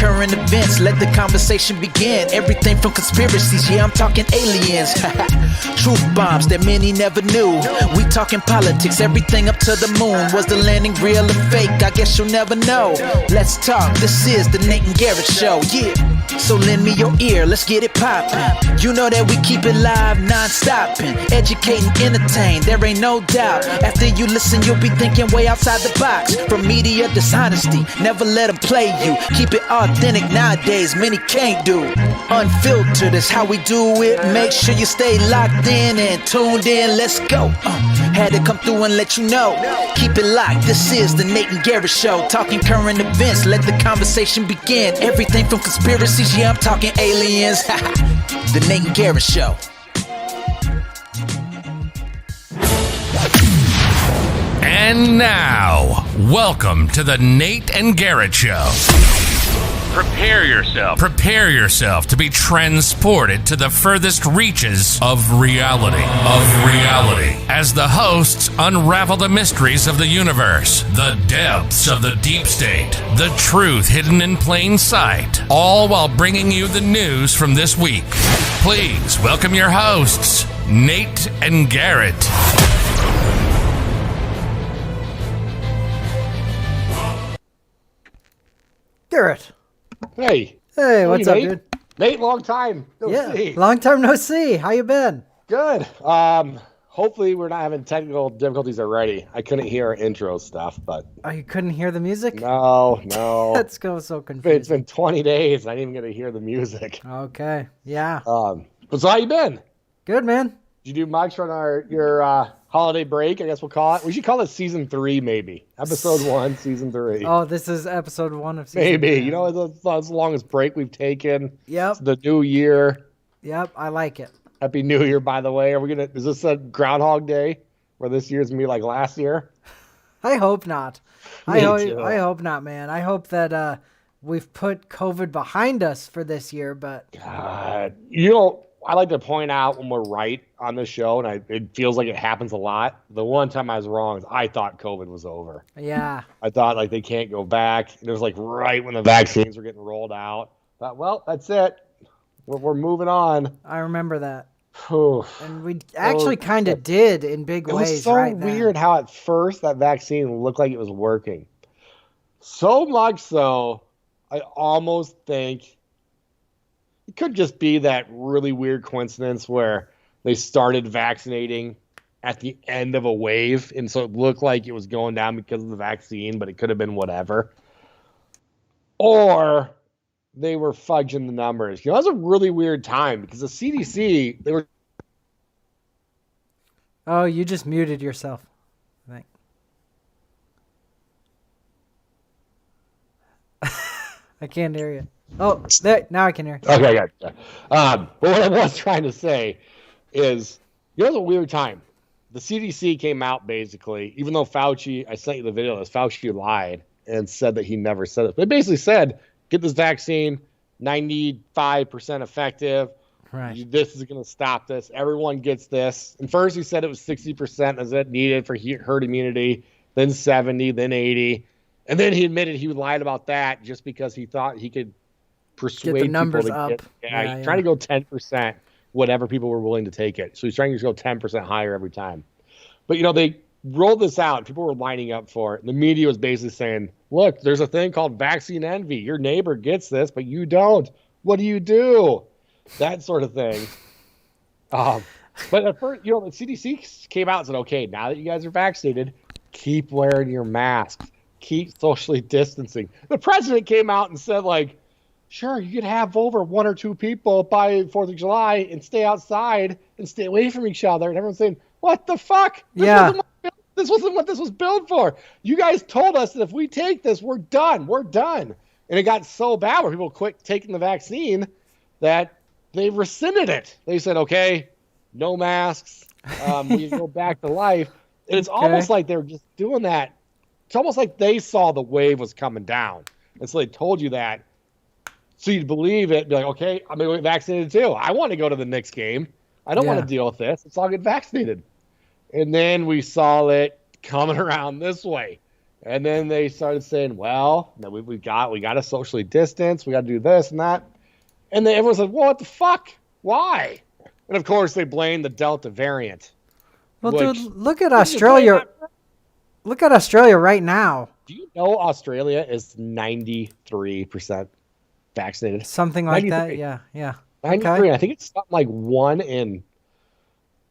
current events, let the conversation begin. Everything from conspiracies, yeah, I'm talking aliens. Truth bombs that many never knew. We talking politics, everything up to the moon. Was the landing real or fake? I guess you'll never know. Let's talk, this is the Nate and Garrett Show, yeah. So lend me your ear, let's get it poppin'. You know that we keep it live, non-stoppin'. Educate and entertain, there ain't no doubt. After you listen, you'll be thinking way outside the box. From media dishonesty, never let them play you. Keep it authentic nowadays, many can't do. Unfiltered is how we do it. Make sure you stay locked in and tuned in, let's go. Had to come through and let you know. Keep it locked, this is the Nate and Garrett Show. Talking current events, let the conversation begin. Everything from conspiracies, yeah, I'm talking aliens. The Nate and Garrett Show. And now, welcome to the Nate and Garrett Show. Prepare yourself to be transported to the furthest reaches of reality. As the hosts unravel the mysteries of the universe, the depths of the deep state, the truth hidden in plain sight, all while bringing you the news from this week. Please welcome your hosts, Nate and Garrett. Garrett. Hey, what's up, Nate? dude? Nate, long time no see. Long time no see. How you been? Good. Hopefully we're not having technical difficulties already. I couldn't hear our intro stuff, but You couldn't hear the music? no. Let's go. So confused. It's been 20 days. I didn't even get to hear the music. Okay. Yeah. But so how you been? Good, man. Did you do much on your holiday break? I guess we'll call it. We should call it season 3, maybe. Episode 1, season 3. Oh, this is episode 1 of season Maybe. 3. You know, that's the longest break we've taken. Yep. It's the new year. Yep. I like it. Happy New Year, by the way. Is this a Groundhog Day where this year's going to be like last year? I hope not. Me I too. hope not, man. I hope that we've put COVID behind us for this year, but God. I like to point out when we're right on the show, and it feels like it happens a lot. The one time I was wrong is I thought COVID was over. yeah. I thought like they can't go back. It was like right when the vaccines were getting rolled out. I thought, well, that's it. We're moving on. I remember that. Whew. And we actually kind of did in big It ways. was so right then. weird how at first that vaccine looked like it was working. So much so, I almost think it could just be that really weird coincidence where they started vaccinating at the end of a wave, and so it looked like it was going down because of the vaccine, but it could have been whatever. Or they were fudging the numbers. That was a really weird time because the CDC, they were. Oh, you just muted yourself. I think. I can't hear you. Oh, there, now I can hear you. Okay, gotcha. But what I was trying to say is, it was a weird time. The CDC came out basically, even though Fauci, I sent you the video, Fauci lied and said that he never said it. They basically said, get this vaccine, 95% effective. Right. This is going to stop this. Everyone gets this. And first he said it was 60% as it needed for herd immunity, then 70, then 80. And then he admitted he lied about that just because he thought he could persuade Get the numbers people to up. he's trying to go 10%, whatever people were willing to take it. So he's trying to go 10% higher every time. But, they rolled this out. People were lining up for it. And the media was basically saying, look, there's a thing called vaccine envy. Your neighbor gets this, but you don't. What do you do? That sort of thing. But at first, the CDC came out and said, okay, now that you guys are vaccinated, keep wearing your masks. Keep socially distancing. The president came out and said, sure, you could have over 1 or 2 people by 4th of July and stay outside and stay away from each other. And everyone's saying, what the fuck? This wasn't what this was built for. You guys told us that if we take this, we're done. We're done. And it got so bad where people quit taking the vaccine that they rescinded it. They said, okay, no masks. We can go back to life. And it's almost like they were just doing that. It's almost like they saw the wave was coming down. And so they told you that. So you'd believe it, be like, okay, I'm going to get vaccinated too. I want to go to the Knicks game. I don't want to deal with this. Let's all get vaccinated. And then we saw it coming around this way. And then they started saying, well, no, we got to socially distance. We got to do this and that. And then everyone said, well, what the fuck? Why? And of course, they blame the Delta variant. Well, dude, look at Australia. Look at Australia right now. Do you know Australia is 93% vaccinated? Something like that. Yeah. 93. Okay. I think it's something like 1 in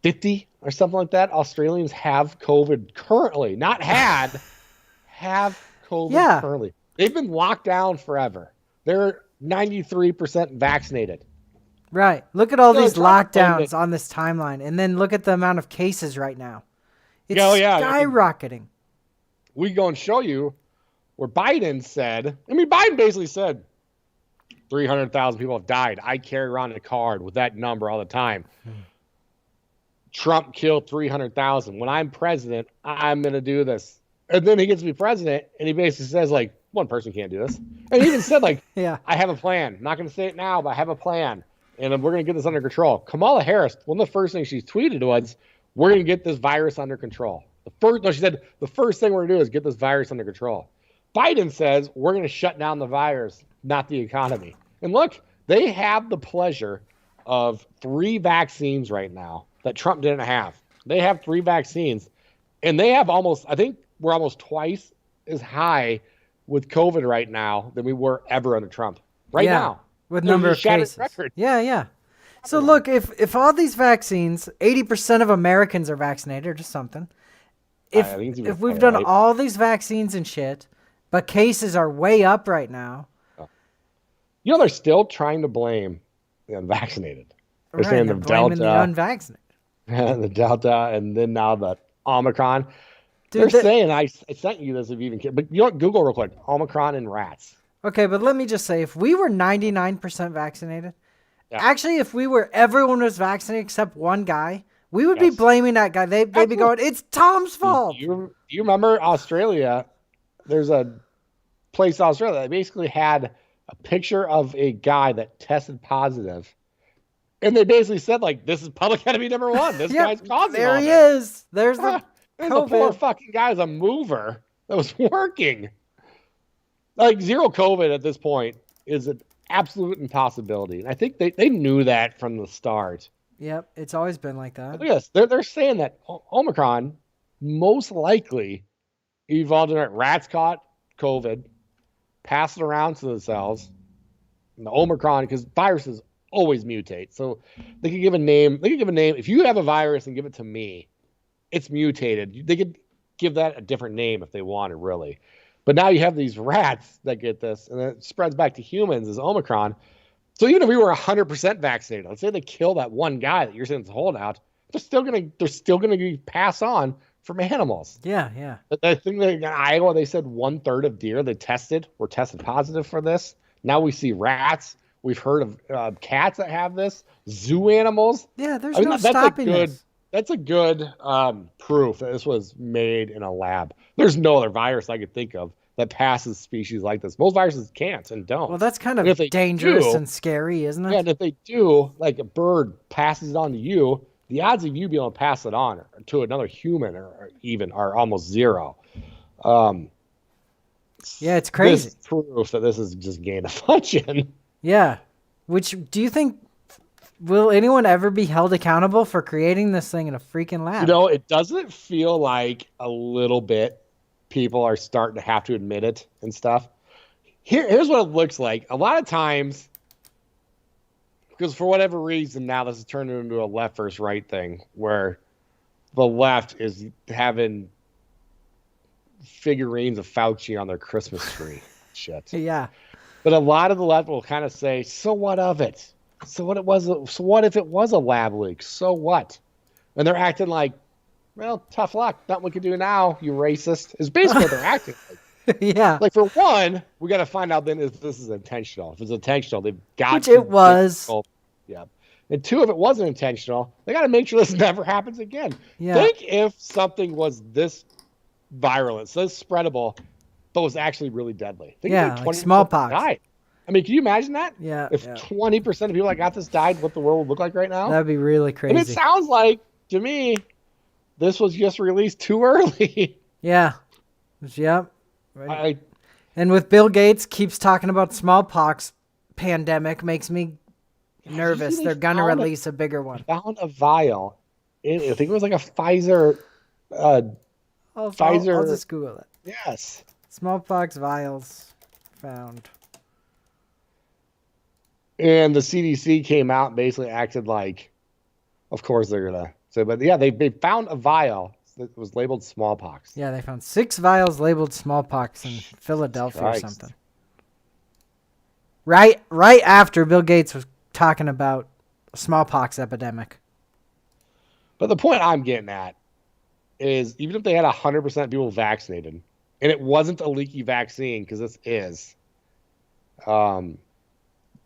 50 or something like that. Australians have COVID currently. Not had, have COVID currently. They've been locked down forever. They're 93% vaccinated. Right. Look at all these lockdowns on this timeline. And then look at the amount of cases right now. It's skyrocketing. We go and show you where Biden said, Biden basically said 300,000 people have died. I carry around a card with that number all the time. Trump killed 300,000. When I'm president, I'm going to do this. And then he gets to be president, and he basically says, like, one person can't do this. And he even said, like, I have a plan. I'm not going to say it now, but I have a plan. And we're going to get this under control. Kamala Harris, one of the first things she's tweeted was, we're going to get this virus under control. She said, the first thing we're going to do is get this virus under control. Biden says, we're going to shut down the virus, not the economy. And look, they have the pleasure of 3 vaccines right now that Trump didn't have. They have 3 vaccines. And they have I think we're almost twice as high with COVID right now than we were ever under Trump. Right now. With number of cases. Record. Yeah. So look, if all these vaccines, 80% of Americans are vaccinated or just something. If we've done all these vaccines and shit, but cases are way up right now. You know, they're still trying to blame the unvaccinated. They're saying the Delta, the unvaccinated. The Delta, and then now the Omicron. Dude, they're saying, I sent you this if you even can, but you know what? Google real quick, Omicron and rats. Okay, but let me just say, if we were 99% vaccinated, actually, if everyone was vaccinated except one guy, we would be blaming that guy. They'd be going, it's Tom's fault. Do you remember Australia? There's a place in Australia that basically had a picture of a guy that tested positive. And they basically said, like, this is public enemy number 1. This guy's causing there all he this. is. There's the poor fucking guy's a mover that was working. Like, zero COVID at this point is an absolute impossibility. And I think they knew that from the start. Yep, it's always been like that. Look at this. They're saying that Omicron most likely evolved in it. Rats caught COVID, passed it around to themselves. And the Omicron, because viruses always mutate. So they could give a name. If you have a virus and give it to me, it's mutated. They could give that a different name if they wanted, really. But now you have these rats that get this, and it spreads back to humans as Omicron. So even if we were 100% vaccinated, let's say they kill that one guy that you're saying is a holdout, they're still gonna be passed on from animals. Yeah. I think that in Iowa they said 1/3 of deer they tested were tested positive for this. Now we see rats. We've heard of cats that have this. Zoo animals. Yeah, there's no stopping this. That's a good proof that this was made in a lab. There's no other virus I could think of that passes species like this. Most viruses can't and don't. Well, that's kind of dangerous and scary, isn't it? Yeah, and if they do, like a bird passes it on to you, the odds of you being able to pass it on to another human are almost zero. It's crazy. This proof that this is just gain of function. Yeah. Which, do you think, will anyone ever be held accountable for creating this thing in a freaking lab? You know, it doesn't feel like a little bit people are starting to have to admit it and stuff. Here's what it looks like. A lot of times, because for whatever reason now this has turned into a left versus right thing, where the left is having figurines of Fauci on their Christmas tree. Shit. Yeah. But a lot of the left will kind of say, so what of it? So what if it was a lab leak? So what? And they're acting like, well, tough luck. Nothing we can do now, you racist. Is basically what they're acting like. Yeah. Like, for one, we got to find out then if this is intentional. If it's intentional, they've got Which it was. Yeah. And two, if it wasn't intentional, they got to make sure this never happens again. Yeah. Think if something was this virulent, so spreadable, but was actually really deadly. Think like smallpox. Died. I mean, can you imagine that? Yeah. If 20% of people that got this died, what the world would look like right now? That'd be really crazy. And it sounds like, to me, this was just released too early. Yeah. Yep. Right. And with Bill Gates keeps talking about smallpox pandemic makes me nervous. They're going to release a bigger one. Found a vial. I think it was like a Pfizer. I'll just Google it. Yes. Smallpox vials found. And the CDC came out and basically acted like, of course they're going to say, but yeah, they found a vial that was labeled smallpox. Yeah, they found 6 vials labeled smallpox in Philadelphia or something. Right after Bill Gates was talking about a smallpox epidemic. But the point I'm getting at is even if they had 100% people vaccinated, and it wasn't a leaky vaccine, because this is,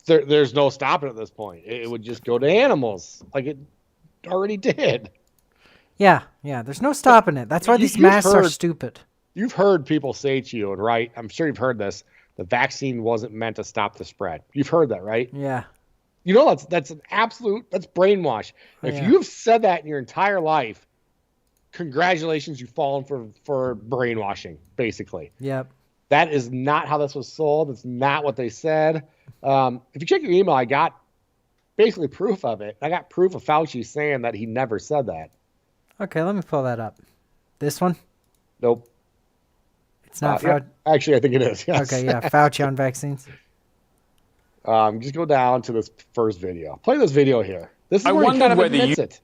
there's no stopping at this point. It would just go to animals like it already did. Yeah, there's no stopping it. That's why these masks are stupid. You've heard people say to you, right? I'm sure you've heard this. The vaccine wasn't meant to stop the spread. You've heard that, right? Yeah. You know, that's an absolute, that's brainwash. If you've said that in your entire life, congratulations, you've fallen for brainwashing, basically. Yep. That is not how this was sold. It's not what they said. If you check your email, I got basically proof of it. I got proof of Fauci saying that he never said that. Okay, let me pull that up. This one? Nope. It's not Fauci. Yeah, actually, I think it is. Yes. Okay, yeah, Fauci on vaccines. Just go down to this first video. Play this video here. This is where he kind of admits it.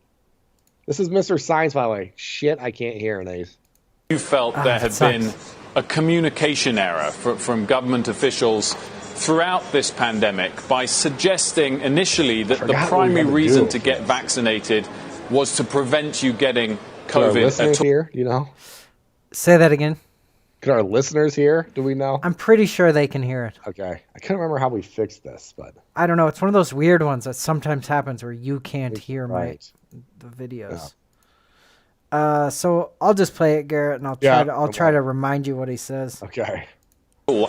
This is Mr. Science, by the way. Shit, I can't hear these. You felt there had been a communication error from government officials throughout this pandemic by suggesting initially that the primary reason to get vaccinated was to prevent you getting COVID. Here, you know? Say that again. Can our listeners hear? Do we know? I'm pretty sure they can hear it. Okay. I can't remember how we fixed this, but I don't know. It's one of those weird ones that sometimes happens where you can't hear the videos. Yeah. So I'll just play it, Garrett, and I'll try to remind you what he says. Okay.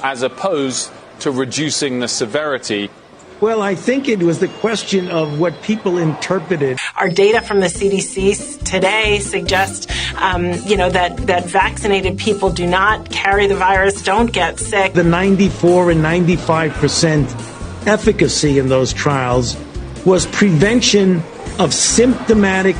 As opposed to reducing the severity. Well, I think it was the question of what people interpreted. Our data from the CDC today suggests, that vaccinated people do not carry the virus, don't get sick. The 94 and 95% efficacy in those trials was prevention of symptomatic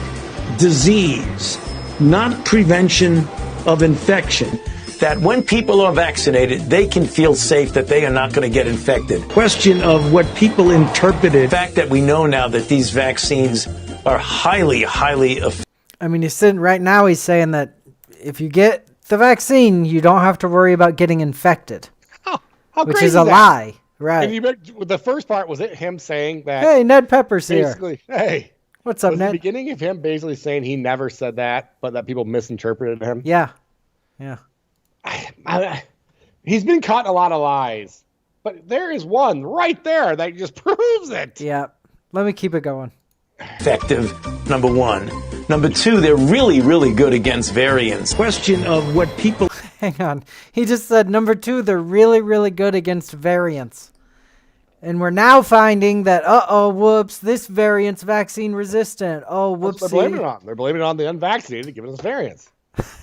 disease, not prevention of infection. That when people are vaccinated, they can feel safe that they are not going to get infected. Question of what people interpreted. The fact that we know now that these vaccines are highly effective. I mean, he's saying that if you get the vaccine, you don't have to worry about getting infected. Which is a lie, right? And the first part, was it him saying that? Hey, Ned Pepper's basically, here. Hey. What's up, Ned? The beginning of him basically saying he never said that, but that people misinterpreted him. Yeah. He's been caught in a lot of lies, but there is one right there that just proves it. Yeah. Let me keep it going. Effective, number one. Number two, they're really good against variants. Question of what people... Hang on. He just said, number two, they're really good against variants. And we're now finding that, whoops, this variant's vaccine resistant. Oh, whoopsie. They're blaming it on. They're blaming it on the unvaccinated giving us variants. That's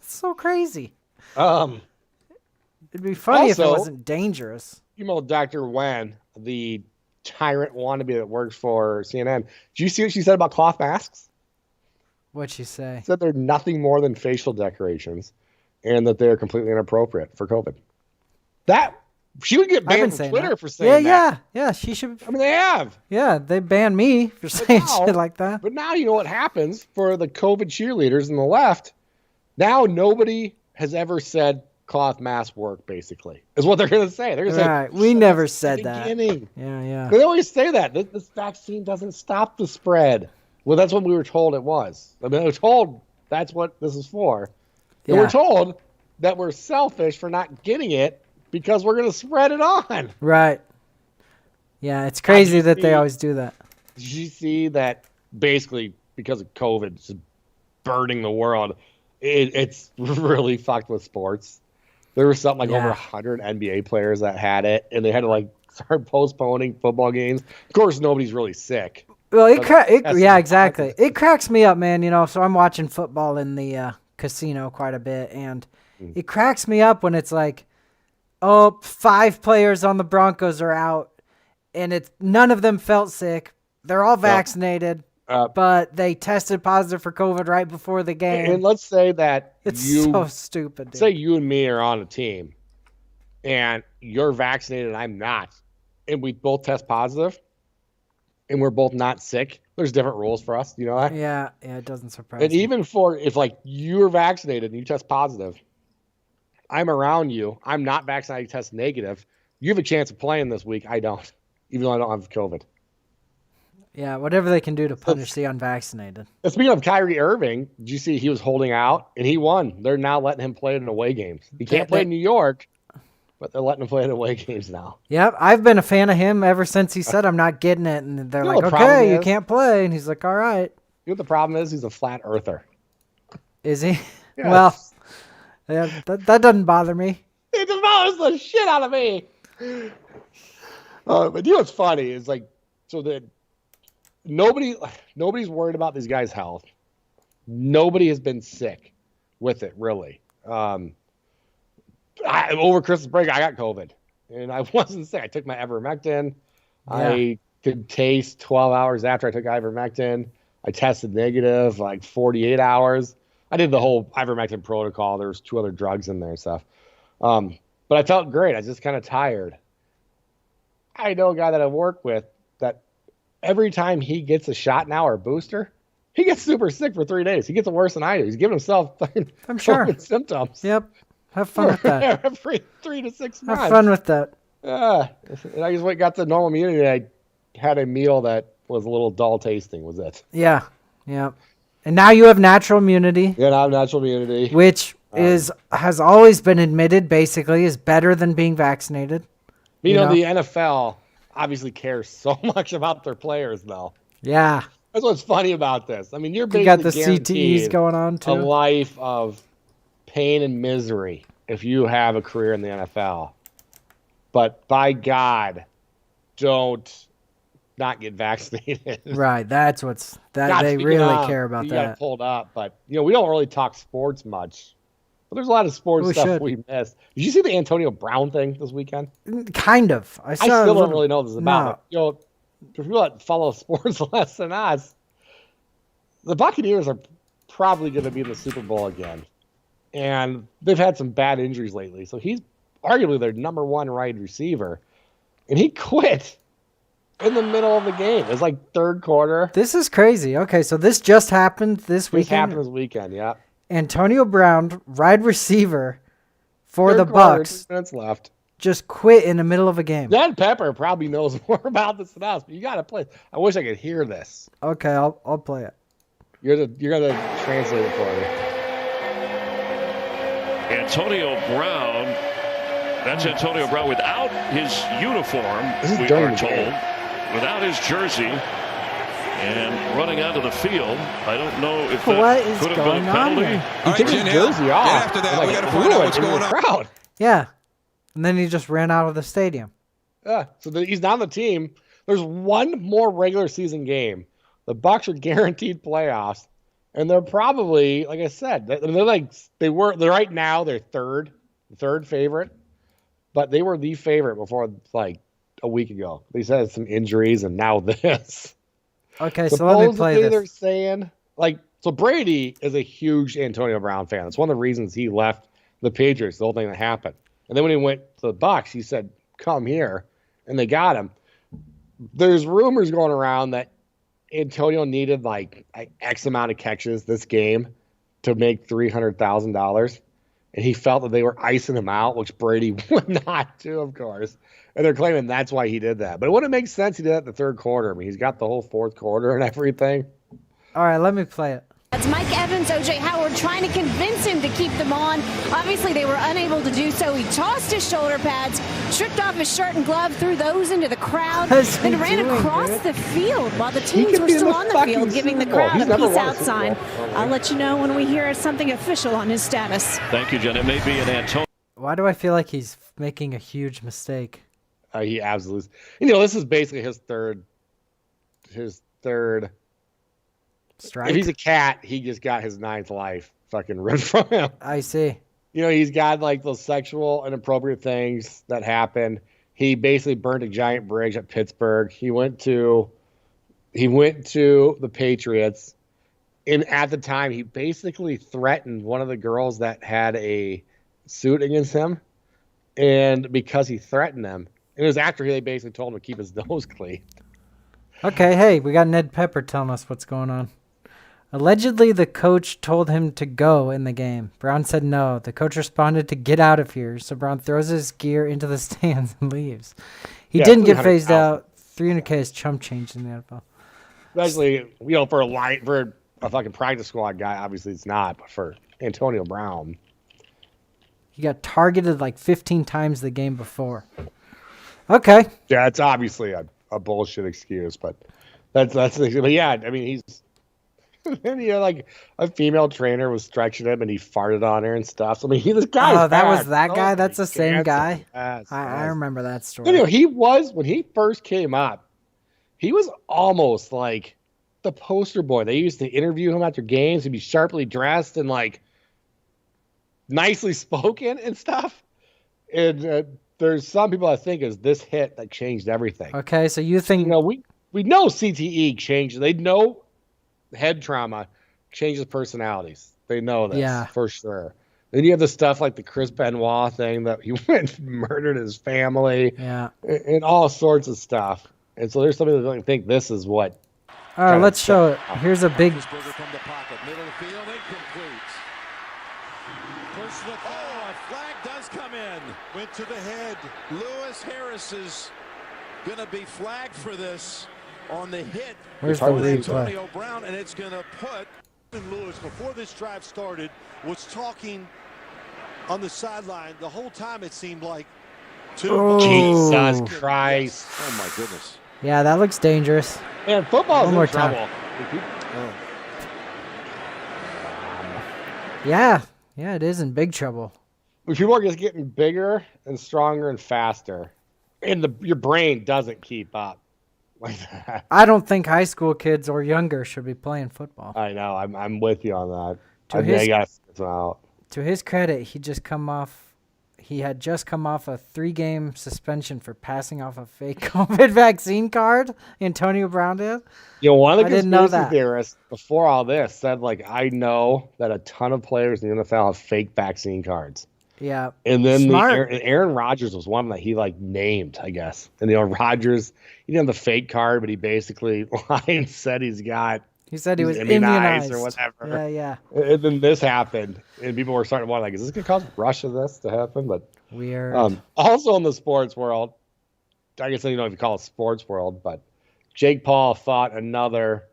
so crazy. It'd be funny if it wasn't dangerous. You know, Dr. Wen, the tyrant wannabe that works for CNN. Did you see what she said about cloth masks? What'd she say? She said they're nothing more than facial decorations and that they're completely inappropriate for COVID. She would get banned from Twitter for saying that. Yeah, she should. I mean, they have. Yeah, they banned me for saying shit like that. But now you know what happens for the COVID cheerleaders on the left. Now nobody has ever said cloth masks work, basically, is what they're going to say. They're going to say, we never said that. Beginning. Yeah. They always say that. This vaccine doesn't stop the spread. Well, that's what we were told it was. I mean, we were told that's what this is for. Yeah. And we're told that we're selfish for not getting it because we're going to spread it on. Right. Yeah, it's crazy that they always do that. Did you see that basically because of COVID, it's just burning the world, it's really fucked with sports. There was something like over 100 NBA players that had it, and they had to start postponing football games. Of course, nobody's really sick. Well, exactly. It cracks me up, man. So I'm watching football in the casino quite a bit, and it cracks me up when it's like, oh, 5 players on the Broncos are out, and none of them felt sick. They're all vaccinated, but they tested positive for COVID right before the game. And let's say that it's so stupid. Dude. Say you and me are on a team, and you're vaccinated and I'm not, and we both test positive, and we're both not sick. There's different rules for us. You know that? Yeah, it doesn't surprise me. And even if like you're vaccinated and you test positive, I'm around you, I'm not vaccinated, test negative, you have a chance of playing this week. I don't, even though I don't have COVID. Yeah, whatever they can do to punish the unvaccinated. Speaking of Kyrie Irving, did you see he was holding out and he won? They're now letting him play in away games. He can't play in New York, but they're letting him play in away games now. Yep, I've been a fan of him ever since he said I'm not getting it, and they're like, okay, you can't play, and he's like, all right. You know what the problem is? He's a flat earther. Is he? Yes. Well, yeah, that doesn't bother me. It just bothers the shit out of me. But you know what's funny is like, so that nobody's worried about these guys' health. Nobody has been sick with it, really. Over Christmas break, I got COVID, and I wasn't sick. I took my ivermectin. Yeah. I could taste 12 hours after I took ivermectin. I tested negative like 48 hours. I did the whole ivermectin protocol. There was 2 other drugs in there and stuff. But I felt great. I was just kind of tired. I know a guy that I work with that every time he gets a shot now or a booster, he gets super sick for 3 days. He gets it worse than I do. He's giving himself I'm sure symptoms. Yep. Have fun with that. Every 3 to 6 months. Have fun with that. And I just got to normal immunity. I had a meal that was a little dull tasting, was it? Yeah. Yeah. And now you have natural immunity. Yeah, I have natural immunity. Which has always been admitted, basically, is better than being vaccinated. You know, the NFL obviously cares so much about their players, though. Yeah. That's what's funny about this. I mean, you're basically got the guaranteed CTEs going on, too. A life of pain and misery if you have a career in the NFL. But by God, don't not get vaccinated. Right. That's they really care about that. You got it pulled up. But, we don't really talk sports much. But there's a lot of sports stuff we missed. Did you see the Antonio Brown thing this weekend? Kind of. I still don't really know what this is about. No. For people that follow sports less than us, the Buccaneers are probably going to be in the Super Bowl again. And they've had some bad injuries lately. So he's arguably their number 1 wide receiver. And he quit in the middle of the game. It was like third quarter. This is crazy. Okay, so this just happened this weekend? This happened this weekend, yeah. Antonio Brown, wide receiver for the Bucks. 2 minutes left. Just quit in the middle of a game. Dan Pepper probably knows more about this than us, but you got to play. I wish I could hear this. Okay, I'll play it. You're gonna translate it for me. Antonio Brown. That's Antonio Brown without his uniform. We are told, without his jersey, and running onto the field. I don't know if that could have been a penalty. He took his jersey off. Get after that. We got to find out what's going on. Crowd. Yeah. And then he just ran out of the stadium. Yeah, so he's not on the team. There's one more regular season game. The Bucs are guaranteed playoffs, and they're probably, like I said, they're right now they're third favorite, but they were the favorite before like a week ago. They said some injuries, and now this. Okay, so let me play this. They're saying so Brady is a huge Antonio Brown fan. That's one of the reasons he left the Patriots. The whole thing that happened. And then when he went to the Bucs, he said, "Come here," and they got him. There's rumors going around that Antonio needed like X amount of catches this game to make $300,000, and he felt that they were icing him out, which Brady would not do, of course. And they're claiming that's why he did that. But it wouldn't make sense he did that in the third quarter. I mean, he's got the whole fourth quarter and everything. All right, let me play it. That's Mike Evans, O.J. Howard trying to convince him to keep them on. Obviously, they were unable to do so. He tossed his shoulder pads, stripped off his shirt and glove, threw those into the crowd, and ran across the field while the teams were still on the field, giving the crowd a peace out sign. I'll let you know when we hear something official on his status. Thank you, Jen. It may be an Antonio. Why do I feel like he's making a huge mistake? He absolutely. This is basically his third. Strike? If he's a cat, he just got his 9th life fucking ripped from him. I see. he's got like those sexual inappropriate things that happen. He basically burned a giant bridge at Pittsburgh. He went to the Patriots, and at the time, he basically threatened one of the girls that had a suit against him, and because he threatened them, it was after they basically told him to keep his nose clean. Okay, hey, we got Ned Pepper telling us what's going on. Allegedly, the coach told him to go in the game. Brown said no. The coach responded to get out of here, so Brown throws his gear into the stands and leaves. He didn't get phased out. 300K is chump change in the NFL. Especially, for a fucking practice squad guy, obviously it's not, but for Antonio Brown. He got targeted like 15 times the game before. Okay. Yeah, it's obviously a bullshit excuse, but that's but yeah, I mean, he's like a female trainer was stretching him and he farted on her and stuff. So, I mean, this guy. Oh, that was that guy? That's the same guy? Yes, I remember that story. When he first came up, he was almost like the poster boy. They used to interview him after games. He'd be sharply dressed and like nicely spoken and stuff. And there's some people I think is this hit that changed everything. Okay, so you think... we know CTE changed. They know head trauma changes personalities. They know this for sure. Then you have the stuff like the Chris Benoit thing that he went and murdered his family. Yeah. And all sorts of stuff. And so there's somebody that think this is what... All right, let's show it. Here's a big... From the pocket, middle of the field, incomplete. Personal foul, a flag does come in. Went to the head. Lewis Harris is going to be flagged for this on the hit. Where's the Antonio Brown, and it's going to put Lewis, before this drive started, was talking on the sideline the whole time. It seemed like Jesus Christ. Oh my goodness. Yeah, that looks dangerous. Man, football's in trouble. Yeah, it is in big trouble. People are just getting bigger and stronger and faster, and your brain doesn't keep up like that. I don't think high school kids or younger should be playing football. I know. I'm with you on that. To his credit, he had just come off a 3-game suspension for passing off a fake COVID vaccine card. Antonio Brown did. One of the conspiracy theorists before all this said, like, I know that a ton of players in the NFL have fake vaccine cards. Yeah. And then Aaron Rodgers was one that he like named, I guess. And Rodgers, he didn't have the fake card, but he basically lied and said he said he was immunized or whatever. Yeah. And then this happened, and people were starting to wonder, like, is this going to cause Russia this to happen? But weird. Also in the sports world, I guess I don't know if you call it sports world, but Jake Paul fought another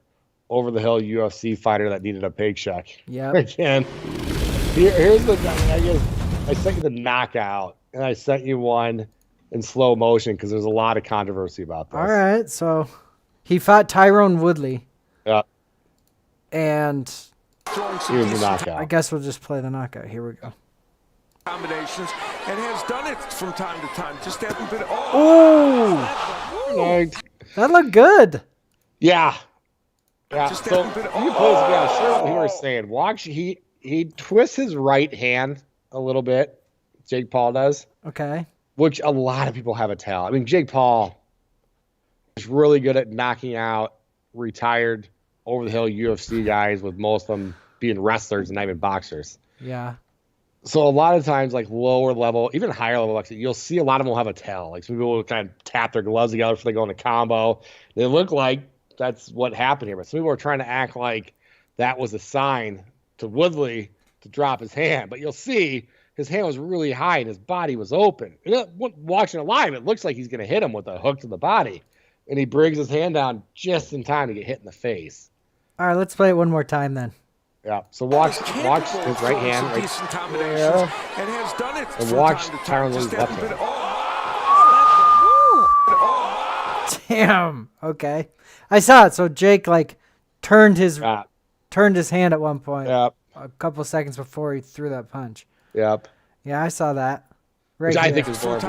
over-the-hill UFC fighter that needed a paycheck. Yeah. Again, here's the thing. I guess I sent you the knockout, and I sent you one in slow motion because there's a lot of controversy about this. All right, so he fought Tyrone Woodley. Yeah. And here's the knockout. I guess we'll just play the knockout. Here we go. Combinations and has done it from time to time. Just hasn't been. That looked good. Yeah. Just so you sure what you were saying. Watch, he twists his right hand a little bit. Jake Paul does. Okay. Which a lot of people have a tell. I mean, Jake Paul is really good at knocking out retired over-the-hill UFC guys, with most of them being wrestlers and not even boxers. Yeah. So a lot of times, like lower level, even higher level, you'll see a lot of them will have a tell. Like some people will kind of tap their gloves together before they go in a combo. They look like that's what happened here. But some people are trying to act like that was a sign to Woodley to drop his hand. But you'll see his hand was really high and his body was open. Watching it live, it looks like he's going to hit him with a hook to the body. And he brings his hand down just in time to get hit in the face. All right, let's play it one more time then. Yeah, so watch his right hand right there. And has done it and watch Tyron Woodley's left hand. Damn. Okay. I saw it. So Jake turned his hand at one point. Yep. A couple seconds before he threw that punch. Yep. Yeah, I saw that. Which I think is more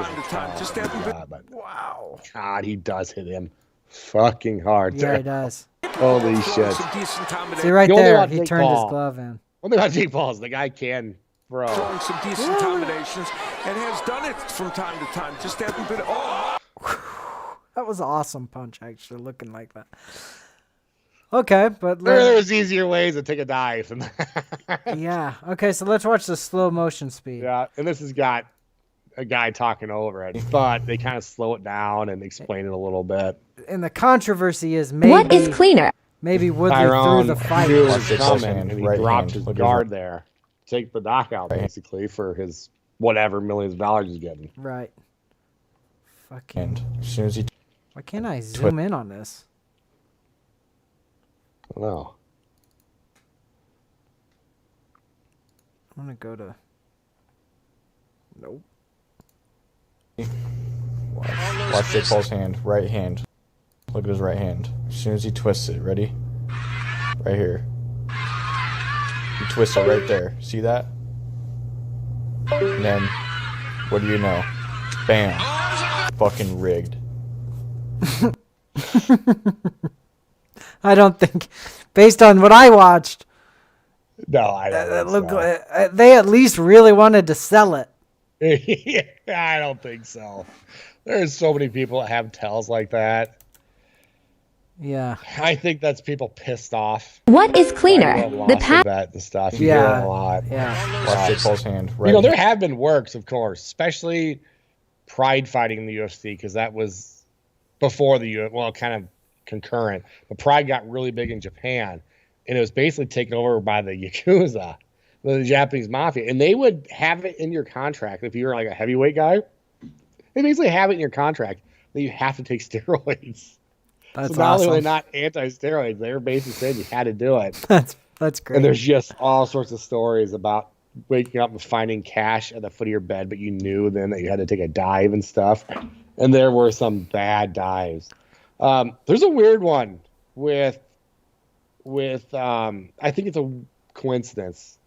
wow. God, he does hit him fucking hard. Yeah, he does. Holy shit. See right there, he turned his glove in. One thing about Jake Paul is the guy can Bro. Throwing some decent combinations and has done it from time to time. Just hasn't been. Oh. That was an awesome punch, actually, looking like that. Okay, but there's easier ways to take a dive than that. Yeah. Okay, so let's watch the slow motion speed. Yeah, and this has got a guy talking over it, but they kind of slow it down and explain it a little bit. And the controversy is maybe what is cleaner? Maybe Woodley threw the fight. Knew it was coming, and he dropped his guard there. Take the knockout, basically, for his whatever millions of dollars he's getting. Right. Fucking. And as soon as he. Why can't I zoom in on this? I don't know. I'm gonna go to. Nope. Watch Jake Paul's hand. Right hand. Look at his right hand. As soon as he twists it, ready? Right here. He twists it right there. See that? And then, what do you know? Bam. Fucking rigged. I don't think, based on what I watched. No, I don't think so. They at least really wanted to sell it. Yeah, I don't think so. There's so many people that have tells like that. Yeah. I think that's people pissed off. What is cleaner? The bet and stuff. You hear a lot. Yeah. Watch Jake Paul's hand. Right. You know, there have been works, of course, especially pride fighting in the UFC, because that was before the UFC, well, kind of concurrent. But pride got really big in Japan, and it was basically taken over by the Yakuza, the Japanese mafia. And they would have it in your contract if you were like a heavyweight guy. They basically have it in your contract that you have to take steroids. That's so not awesome. only not anti-steroids, they were basically saying you had to do it. That's great. And there's just all sorts of stories about waking up and finding cash at the foot of your bed, but you knew then that you had to take a dive and stuff. And there were some bad dives. There's a weird one with I think it's a coincidence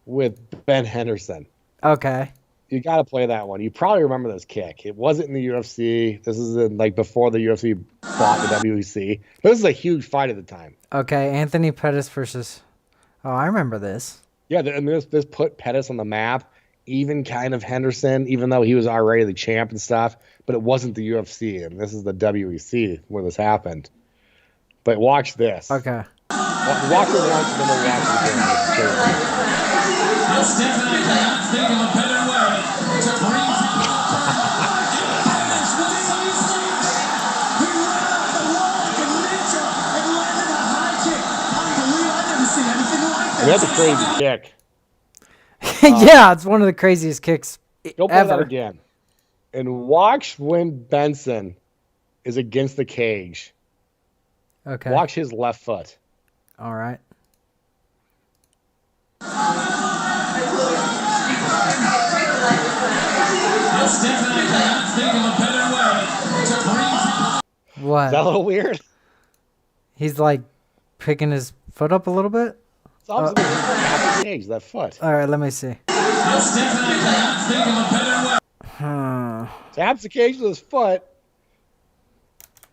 with Ben Henderson. Okay. You got to play that one. You probably remember this kick. It wasn't in the UFC. This is in, like, before the UFC bought the WEC. But this is a huge fight at the time. Okay, Anthony Pettis versus. Oh, I remember this. Yeah, and this put Pettis on the map. Even kind of Henderson, even though he was already the champ and stuff. But it wasn't the UFC, and this is the WEC where this happened. But watch this. Okay. Watch it once, and then we'll watch it again. It's definitely not thinking of a better way to bring That's a crazy kick. Yeah, it's one of the craziest kicks Go play ever. that again. And watch when Benson is against the cage. Okay. Watch his left foot. All right. It's definitely not thinking of a better way to bring What? Is that a little weird? He's like picking his foot up a little bit. It's obviously half the cage, that foot. All right, let me see. It's definitely not thinking of a better way. Taps the cage with his foot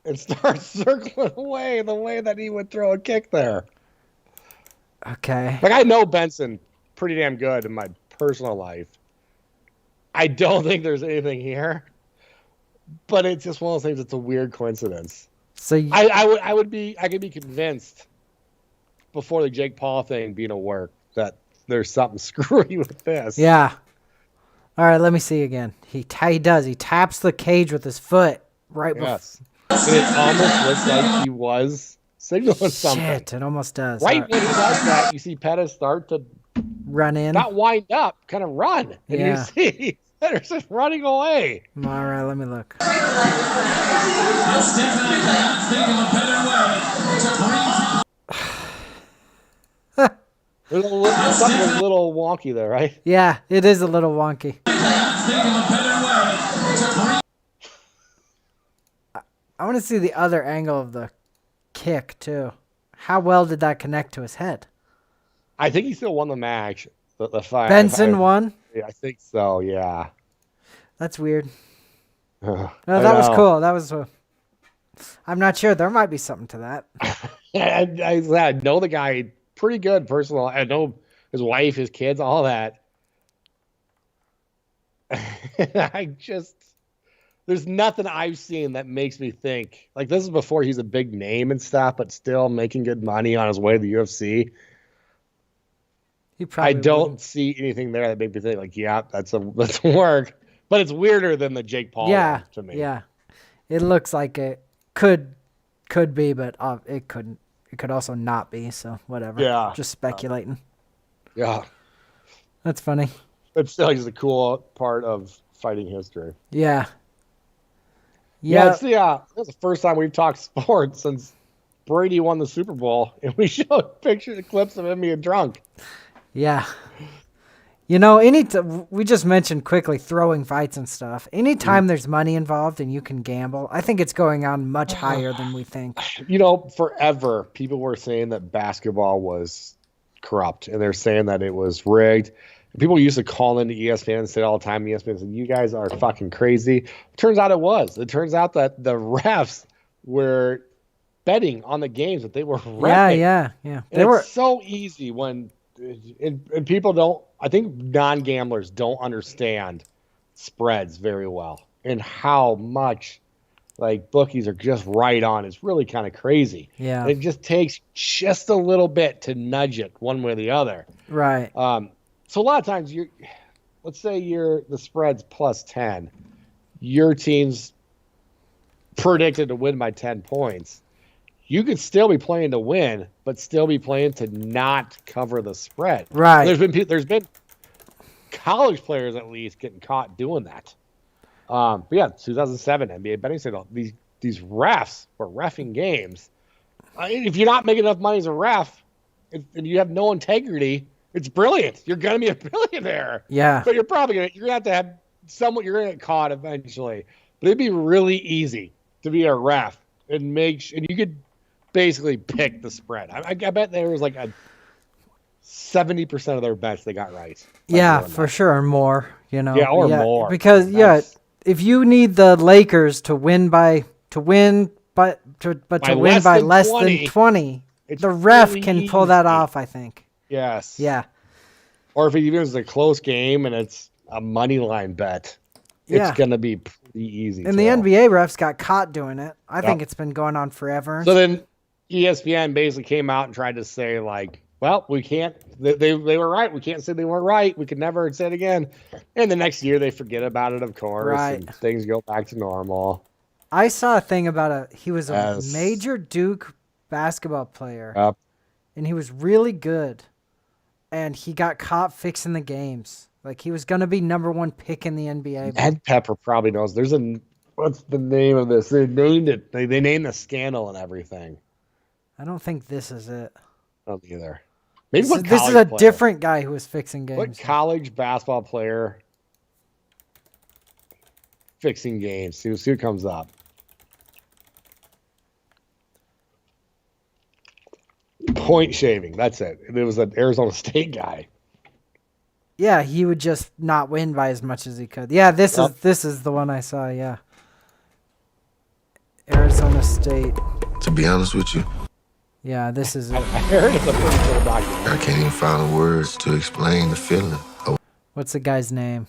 and starts circling away the way that he would throw a kick there. Okay. Like, I know Benson pretty damn good in my personal life. I don't think there's anything here, but it's just one of those things. It's a weird coincidence. So I could be convinced before the Jake Paul thing being a work that there's something screwy with this. Yeah. All right, let me see again. He does. He taps the cage with his foot right Yes. And it almost looks like he was signaling something. Shit, it almost does. Right All when he does that, you see Pettis start to run in. not wind up, kind of run. And Yeah. you see Pettis just running away. All right, let me look. It's definitely not thinking of a better way to bring There's something a little wonky there, right? Yeah, it is a little wonky. I want to see the other angle of the kick, too. How well did that connect to his head? I think he still won the match. The fight. Benson won? Yeah, I think so, yeah. That's weird. No, No, that was cool. That was. I'm not sure. There might be something to that. I know the guy pretty good personal. I know his wife, his kids, all that. There's nothing I've seen that makes me think like this is before he's a big name and stuff, but still making good money on his way to the UFC. I don't see anything there that makes me think like, yeah, that's work. But it's weirder than the Jake Paul one to me. Yeah, it looks like it could be, but it couldn't. It could also not be. So whatever. Yeah, just speculating. Yeah, that's funny. It's still like a cool part of fighting history. Yeah. Yeah, it's the first time we've talked sports since Brady won the Super Bowl, and we showed pictures and clips of him being drunk. Yeah. We just mentioned quickly throwing fights and stuff. Anytime there's money involved and you can gamble, I think it's going on much higher than we think. Forever, people were saying that basketball was corrupt, and they're saying that it was rigged. People used to call into ESPN and say all the time, ESPN said, you guys are fucking crazy. Turns out it was. It turns out that the refs were betting on the games that they were reffing. Yeah. It's so easy when and people don't, I think non-gamblers don't understand spreads very well and how much like bookies are just right on. It's really kind of crazy. Yeah. And it just takes just a little bit to nudge it one way or the other. Right. So a lot of times let's say the spread's plus 10. Your team's predicted to win by 10 points. You could still be playing to win, but still be playing to not cover the spread. Right. There's been college players at least getting caught doing that. But yeah, 2007 NBA betting said these refs were reffing games. If you're not making enough money as a ref and you have no integrity, it's brilliant. You're gonna be a billionaire. Yeah. But you're gonna have to have someone. You're gonna get caught eventually. But it'd be really easy to be a ref and and you could basically pick the spread. I bet there was like a 70% of their bets they got right. Yeah, for sure, or more. Yeah, or more. Because if you need the Lakers to win by less than 20, the ref really can pull that off, I think. Yes. Yeah. Or if it even is a close game and it's a money line bet, it's going to be pretty easy. And the NBA refs got caught doing it. I think it's been going on forever. So then ESPN basically came out and tried to say like, well, we can't, they were right. We can't say they weren't right. We could never say it again. And the next year they forget about it, of course. Right. And things go back to normal. I saw a thing about he was a major Duke basketball player. And he was really good. And he got caught fixing the games. Like he was going to be number 1 pick in the NBA. Ed Pepper probably knows. What's the name of this? They named it. They named the scandal and everything. I don't think this is it. I don't either. Maybe this is a different guy who was fixing games. What college basketball player fixing games? See what comes up. Point shaving. That's it. It was an Arizona State guy. Yeah, he would just not win by as much as he could. Yeah, this is the one I saw. Yeah, Arizona State. To be honest with you. Yeah, this is it. I heard it's a pretty cool document. I can't even find the words to explain the feeling. What's the guy's name?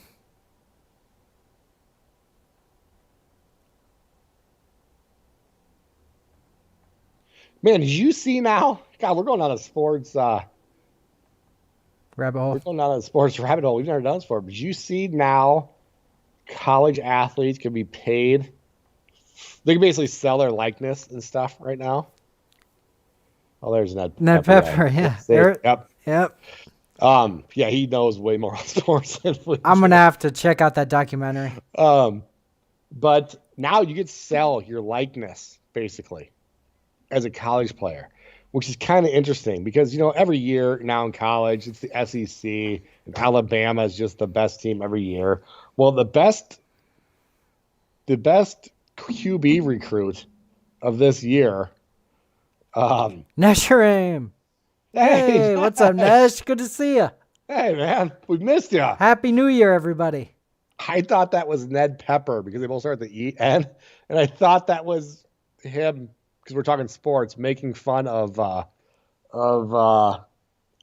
Man, did you see now? God, we're going on a sports rabbit hole. We're going down a sports rabbit hole. We've never done this before. But you see now college athletes can be paid. They can basically sell their likeness and stuff right now. Oh, there's Ned Pepper, yeah. Yep. Yep. Yeah, he knows way more on sports than we do. I'm going to have to check out that documentary. But now you can sell your likeness, basically, as a college player, which is kind of interesting because, every year now in college, it's the SEC, and Alabama is just the best team every year. Well, the best QB recruit of this year, Nesharim. Hey, what's up, Nesh? Good to see you. Hey, man, we missed you. Happy New Year, everybody. I thought that was Ned Pepper because they both start with the E-N, and I thought that was him because we're talking sports, making fun of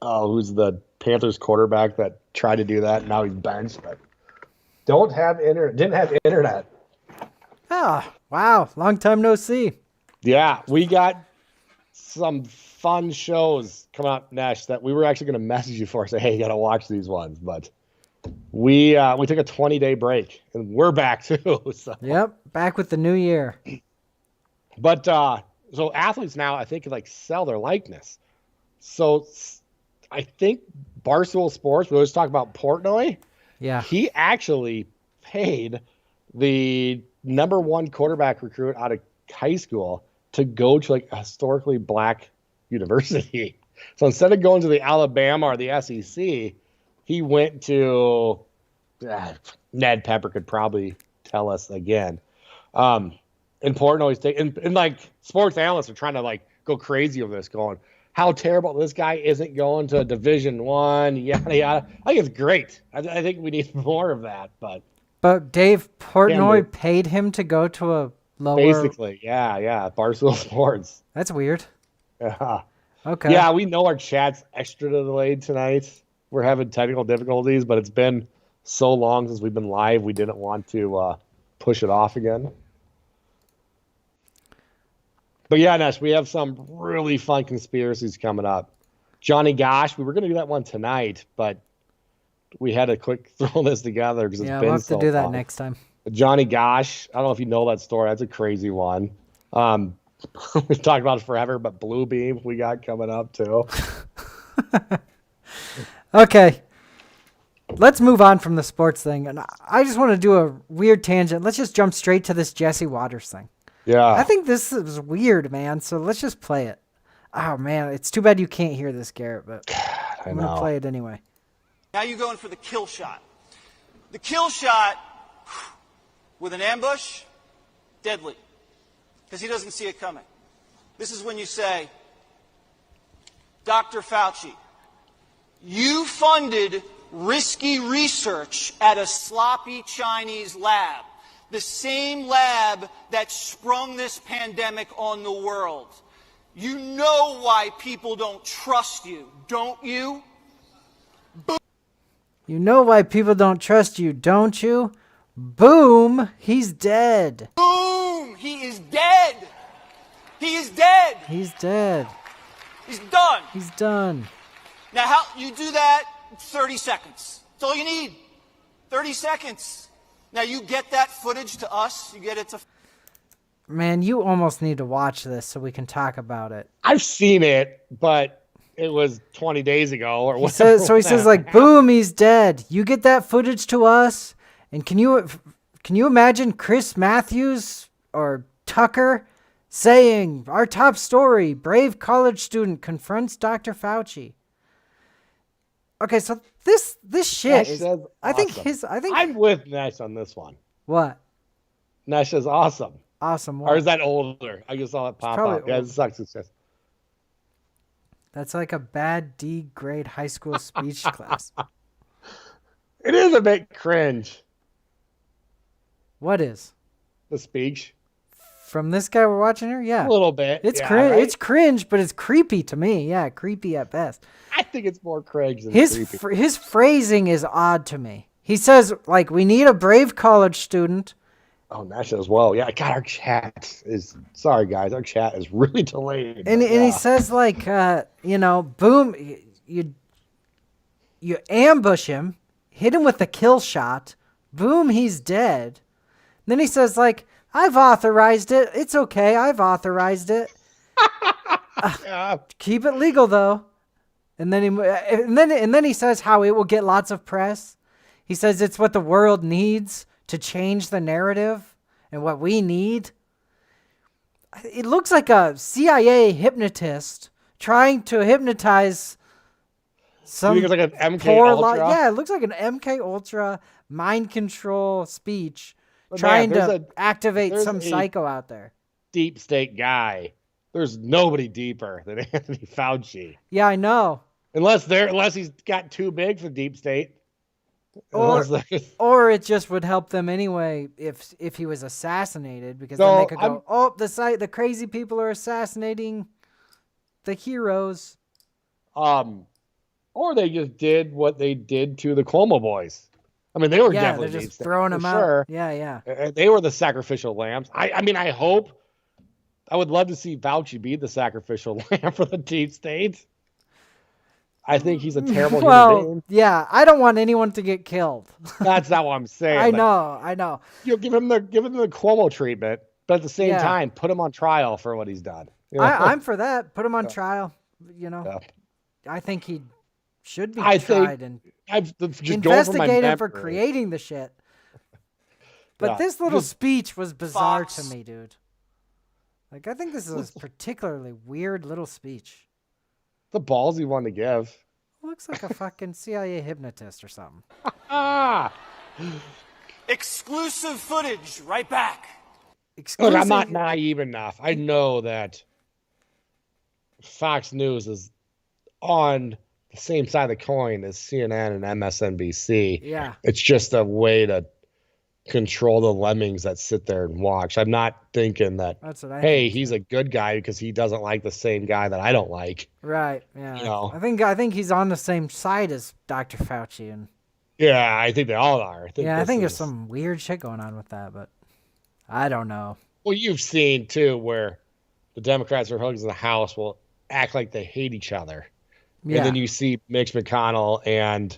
who's the Panthers quarterback that tried to do that, and now he's benched. But Didn't have internet. Oh, wow. Long time no see. Yeah, we got some fun shows coming up next that we were actually going to message you for. Say, hey, you got to watch these ones. But we took a 20-day break, and we're back too. So. Yep, back with the new year. But so athletes now, I think, like sell their likeness. So I think Barstool Sports, we always talk about Portnoy. Yeah. He actually paid the number one quarterback recruit out of high school to go to like a historically black university. So instead of going to the Alabama or the SEC, he went to Ned Pepper could probably tell us again. And Portnoy's and like sports analysts are trying to like go crazy over this, going how terrible this guy isn't going to Division I, yada yada. I think it's great. I think we need more of that, But Dave Portnoy paid him to go to a lower. Basically, yeah. Barstool Sports. That's weird. Yeah. Okay. Yeah, we know our chat's extra delayed tonight. We're having technical difficulties, but it's been so long since we've been live, we didn't want to push it off again. But yeah, Nash, we have some really fun conspiracies coming up. Johnny Gosh, we were going to do that one tonight, but we had to quick throw this together because it's been so long. We'll have to do that next time. Johnny Gosh, I don't know if you know that story. That's a crazy one. We've talked about it forever, but Blue Beam we got coming up too. Okay. Let's move on from the sports thing. And I just want to do a weird tangent. Let's just jump straight to this Jesse Waters thing. Yeah. I think this is weird, man. So let's just play it. Oh, man. It's too bad you can't hear this, Garrett, but I'm going to play it anyway. Now you're going for the kill shot. The kill shot with an ambush, deadly, because he doesn't see it coming. This is when you say, Dr. Fauci, you funded risky research at a sloppy Chinese lab, the same lab that sprung this pandemic on the world. You know why people don't trust you, don't you? You know why people don't trust you, don't you? Boom, he's dead. Boom, he is dead. He is dead. He's dead. He's done. He's done. Now, how you do that? 30 seconds. That's all you need. 30 seconds. Now, you get that footage to us. You get it to... Man, you almost need to watch this so we can talk about it. I've seen it, but it was 20 days ago or whatever. He says like, boom, he's dead. You get that footage to us. And can you imagine Chris Matthews or Tucker saying, our top story, brave college student confronts Dr. Fauci. Okay, so this shit is, I think I'm with Nash on this one. What? Nash is awesome. Awesome. What? Or is that older? I just saw it pop up. Yeah, it sucks. It's just... That's like a bad D grade high school speech class. It is a bit cringe. What is? The speech. From this guy we're watching here? Yeah. A little bit. It's cringe. Right? It's cringe, but it's creepy to me. Yeah, creepy at best. I think it's more cringe than creepy. His phrasing is odd to me. He says, like, we need a brave college student. Oh, Nash as well. Yeah, God, our chat is... Sorry, guys. Our chat is really delayed. And he says, like, boom, you ambush him, hit him with a kill shot, boom, he's dead. And then he says, like, I've authorized it. It's okay. I've authorized it. Keep it legal, though. And then he says how it will get lots of press. He says it's what the world needs to change the narrative and what we need. It looks like a CIA hypnotist trying to hypnotize some. You think it's like an MK Ultra? Yeah, it looks like an MK Ultra mind control speech. Trying to activate some psycho out there. Deep state guy. There's nobody deeper than Anthony Fauci. Yeah, I know. Unless he's got too big for deep state. Or it just would help them anyway if he was assassinated, because then they could go, the crazy people are assassinating the heroes. Or they just did what they did to the Cuomo boys. I mean, they were Yeah, definitely they're just throwing them sure. out. Yeah. They were the sacrificial lambs. I mean, I would love to see Fauci be the sacrificial lamb for the deep state. I think he's a terrible human being. Yeah, I don't want anyone to get killed. That's not what I'm saying. I know. You give him the Cuomo treatment, but at the same time, put him on trial for what he's done. You know? I'm for that. Put him on trial. You know, I think he should be tried and investigate him for creating the shit. But this little speech was bizarre to me, dude. Like, I think this is a particularly weird little speech. The ballsy one to give. Looks like a fucking CIA hypnotist or something. Exclusive footage, right back. Look, I'm not naive enough. I know that Fox News is on the same side of the coin as CNN and MSNBC. Yeah. It's just a way to control the lemmings that sit there and watch. I'm not thinking that, hey, he's a good guy because he doesn't like the same guy that I don't like. Right. Yeah. You know? I think he's on the same side as Dr. Fauci. And yeah, I think they all are. I think there's some weird shit going on with that, but I don't know. Well, you've seen, too, where the Democrats or Republicans in the House will act like they hate each other. Yeah. And then you see Mitch McConnell and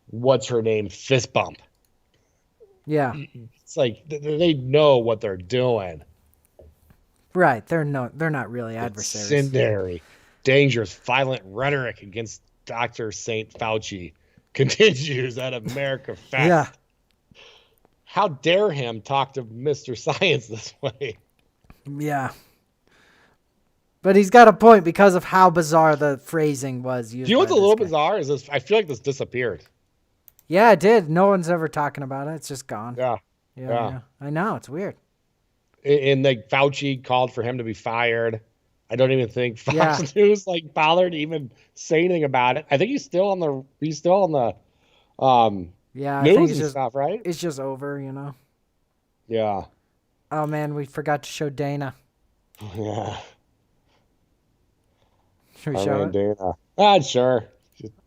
what's her name fist bump. Yeah. It's like they know what they're doing. Right. They're not really adversaries. Incendiary, dangerous, violent rhetoric against Dr. St. Fauci continues at America Fest. Yeah. How dare him talk to Mr. Science this way? Yeah. But he's got a point because of how bizarre the phrasing was used. Do you know what's a little bizarre is this? I feel like this disappeared. Yeah, it did. No one's ever talking about it. It's just gone. Yeah. I know. It's weird. And like Fauci called for him to be fired. I don't even think Fox News bothered to even say anything about it. I think he's still on the news and stuff, right? It's just over, you know. Yeah. Oh man, we forgot to show Dana. Yeah. Should we show it? Dana. Sure.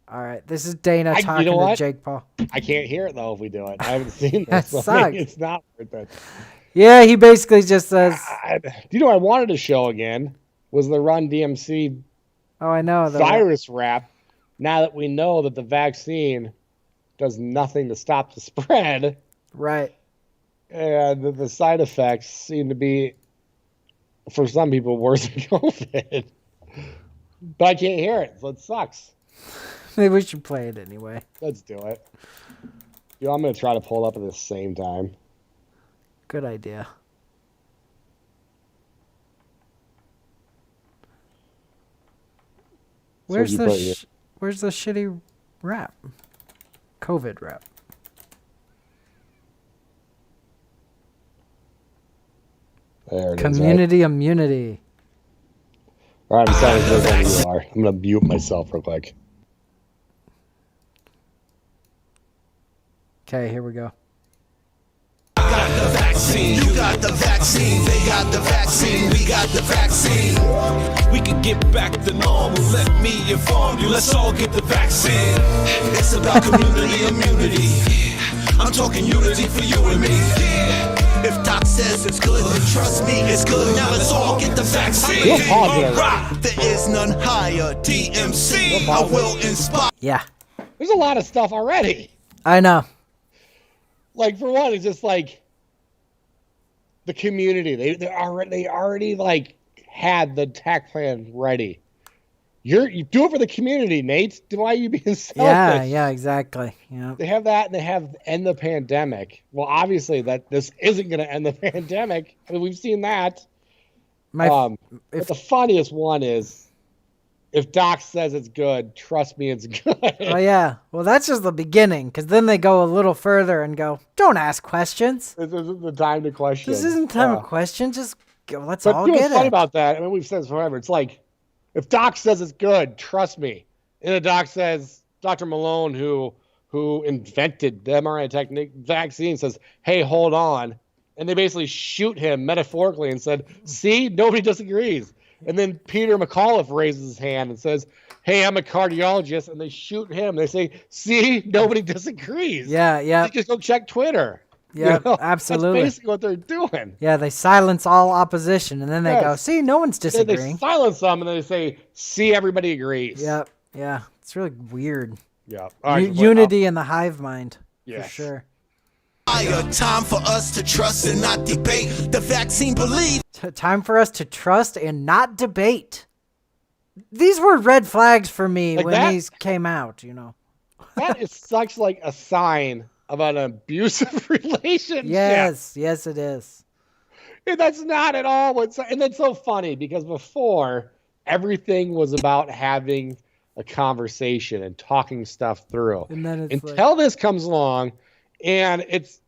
All right, this is Dana talking to Jake Paul. I can't hear it though if we do it. I haven't seen That this. sucks. It's not worth it. Yeah, he basically just says. Do you know what I wanted to show again was the Run DMC. Oh, I know the virus rap. Now that we know that the vaccine does nothing to stop the spread, right? And the side effects seem to be, for some people, worse than COVID. But I can't hear it, so it sucks. Maybe we should play it anyway. Let's do it. I'm going to try to pull it up at the same time. Good idea. Where's the shitty rap? COVID rap. There it Community immunity. All right, I'm sorry. I'm going to mute myself real quick. Okay, here we go. Got the vaccine, you got the vaccine, they got the vaccine, we got the vaccine. We can get back to normal, let me inform you, let's all get the vaccine. It's about community immunity. I'm talking unity for you and me. If Doc says it's good, then trust me, it's good. Now let's all get the vaccine. Right. There is none higher. DMC, I will inspire. Yeah. There's a lot of stuff already. I know. Like, for one, it's just like the community. They already had the attack plan ready. You do it for the community, Nate. Why are you being selfish? Yeah, exactly. Yeah. They have that, and they have end the pandemic. Well, obviously that this isn't going to end the pandemic. I mean, we've seen that. But the funniest one is, if Doc says it's good, trust me, it's good. Oh, yeah. Well, that's just the beginning, because then they go a little further and go, don't ask questions. This isn't the time to question. This isn't time to question. Just go, let's all get it. What's funny about that, I mean, we've said this forever, it's like, if Doc says it's good, trust me. And the Doc says, Dr. Malone, who invented the mRNA vaccine, says, hey, hold on. And they basically shoot him metaphorically and said, see, nobody disagrees. And then Peter McAuliffe raises his hand and says, hey, I'm a cardiologist. And they shoot him. They say, see, nobody disagrees. Yeah. They just go check Twitter. Yeah, absolutely. That's basically what they're doing. Yeah, they silence all opposition, and then they go, see, no one's disagreeing. They silence them, and then they say, see, everybody agrees. Yep. Yeah, it's really weird. Yeah. Unity in the hive mind, for sure. Time for us to trust and not debate. The vaccine believe. Time for us to trust and not debate. These were red flags for me when these came out, That is such like a sign of an abusive relationship. Yes, it is. And that's not at all and that's so funny because before everything was about having a conversation and talking stuff through. And then it's until this comes along, and it's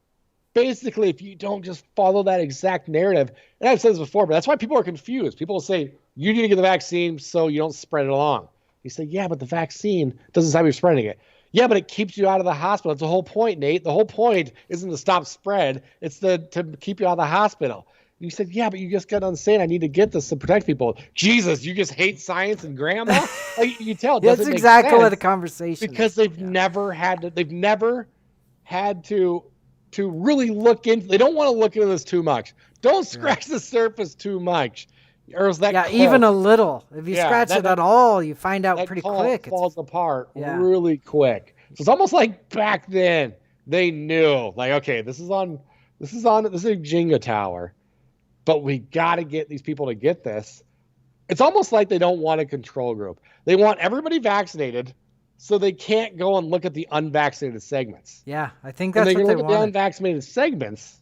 basically if you don't just follow that exact narrative, and I've said this before, but that's why people are confused. People will say, you need to get the vaccine so you don't spread it along. You say, yeah, but the vaccine doesn't stop you spreading it. Yeah, but it keeps you out of the hospital. That's the whole point, Nate. The whole point isn't to stop spread. It's to keep you out of the hospital. You said, yeah, but you just got done saying I need to get this to protect people. Jesus, you just hate science and grandma? Like, you tell. That's exactly what the conversation because they've never had to really look into. They don't want to look into this too much. Don't scratch the surface too much. Or is that even a little. If you scratch it at all, you find out pretty quick. It falls apart really quick. So it's almost like back then they knew, like, okay, this is a Jenga tower, but we got to get these people to get this. It's almost like they don't want a control group. They want everybody vaccinated, so they can't go and look at the unvaccinated segments. Yeah, I think that's what they want. Look at the unvaccinated segments.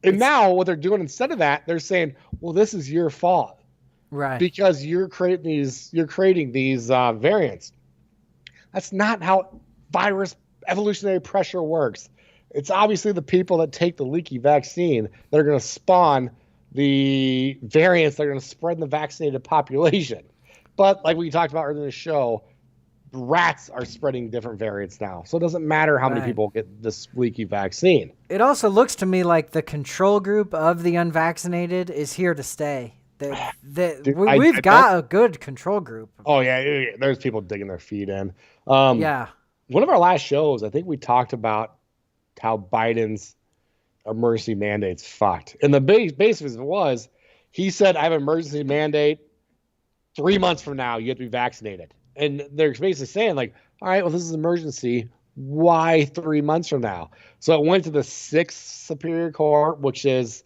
And now what they're doing instead of that, they're saying, well, this is your fault. Right. Because you're creating these variants. That's not how virus evolutionary pressure works. It's obviously the people that take the leaky vaccine that are going to spawn the variants that are going to spread in the vaccinated population. But like we talked about earlier in the show, rats are spreading different variants now. So it doesn't matter how many people get this leaky vaccine. It also looks to me like the control group of the unvaccinated is here to stay. We've got a good control group. Oh, yeah. There's people digging their feet in. Yeah. One of our last shows, I think we talked about how Biden's emergency mandate's fucked. And the base of it was, he said, I have an emergency mandate. 3 months from now, you have to be vaccinated. And they're basically saying, like, all right, well, this is an emergency. Why 3 months from now? So it went to the 6th Superior Court, which is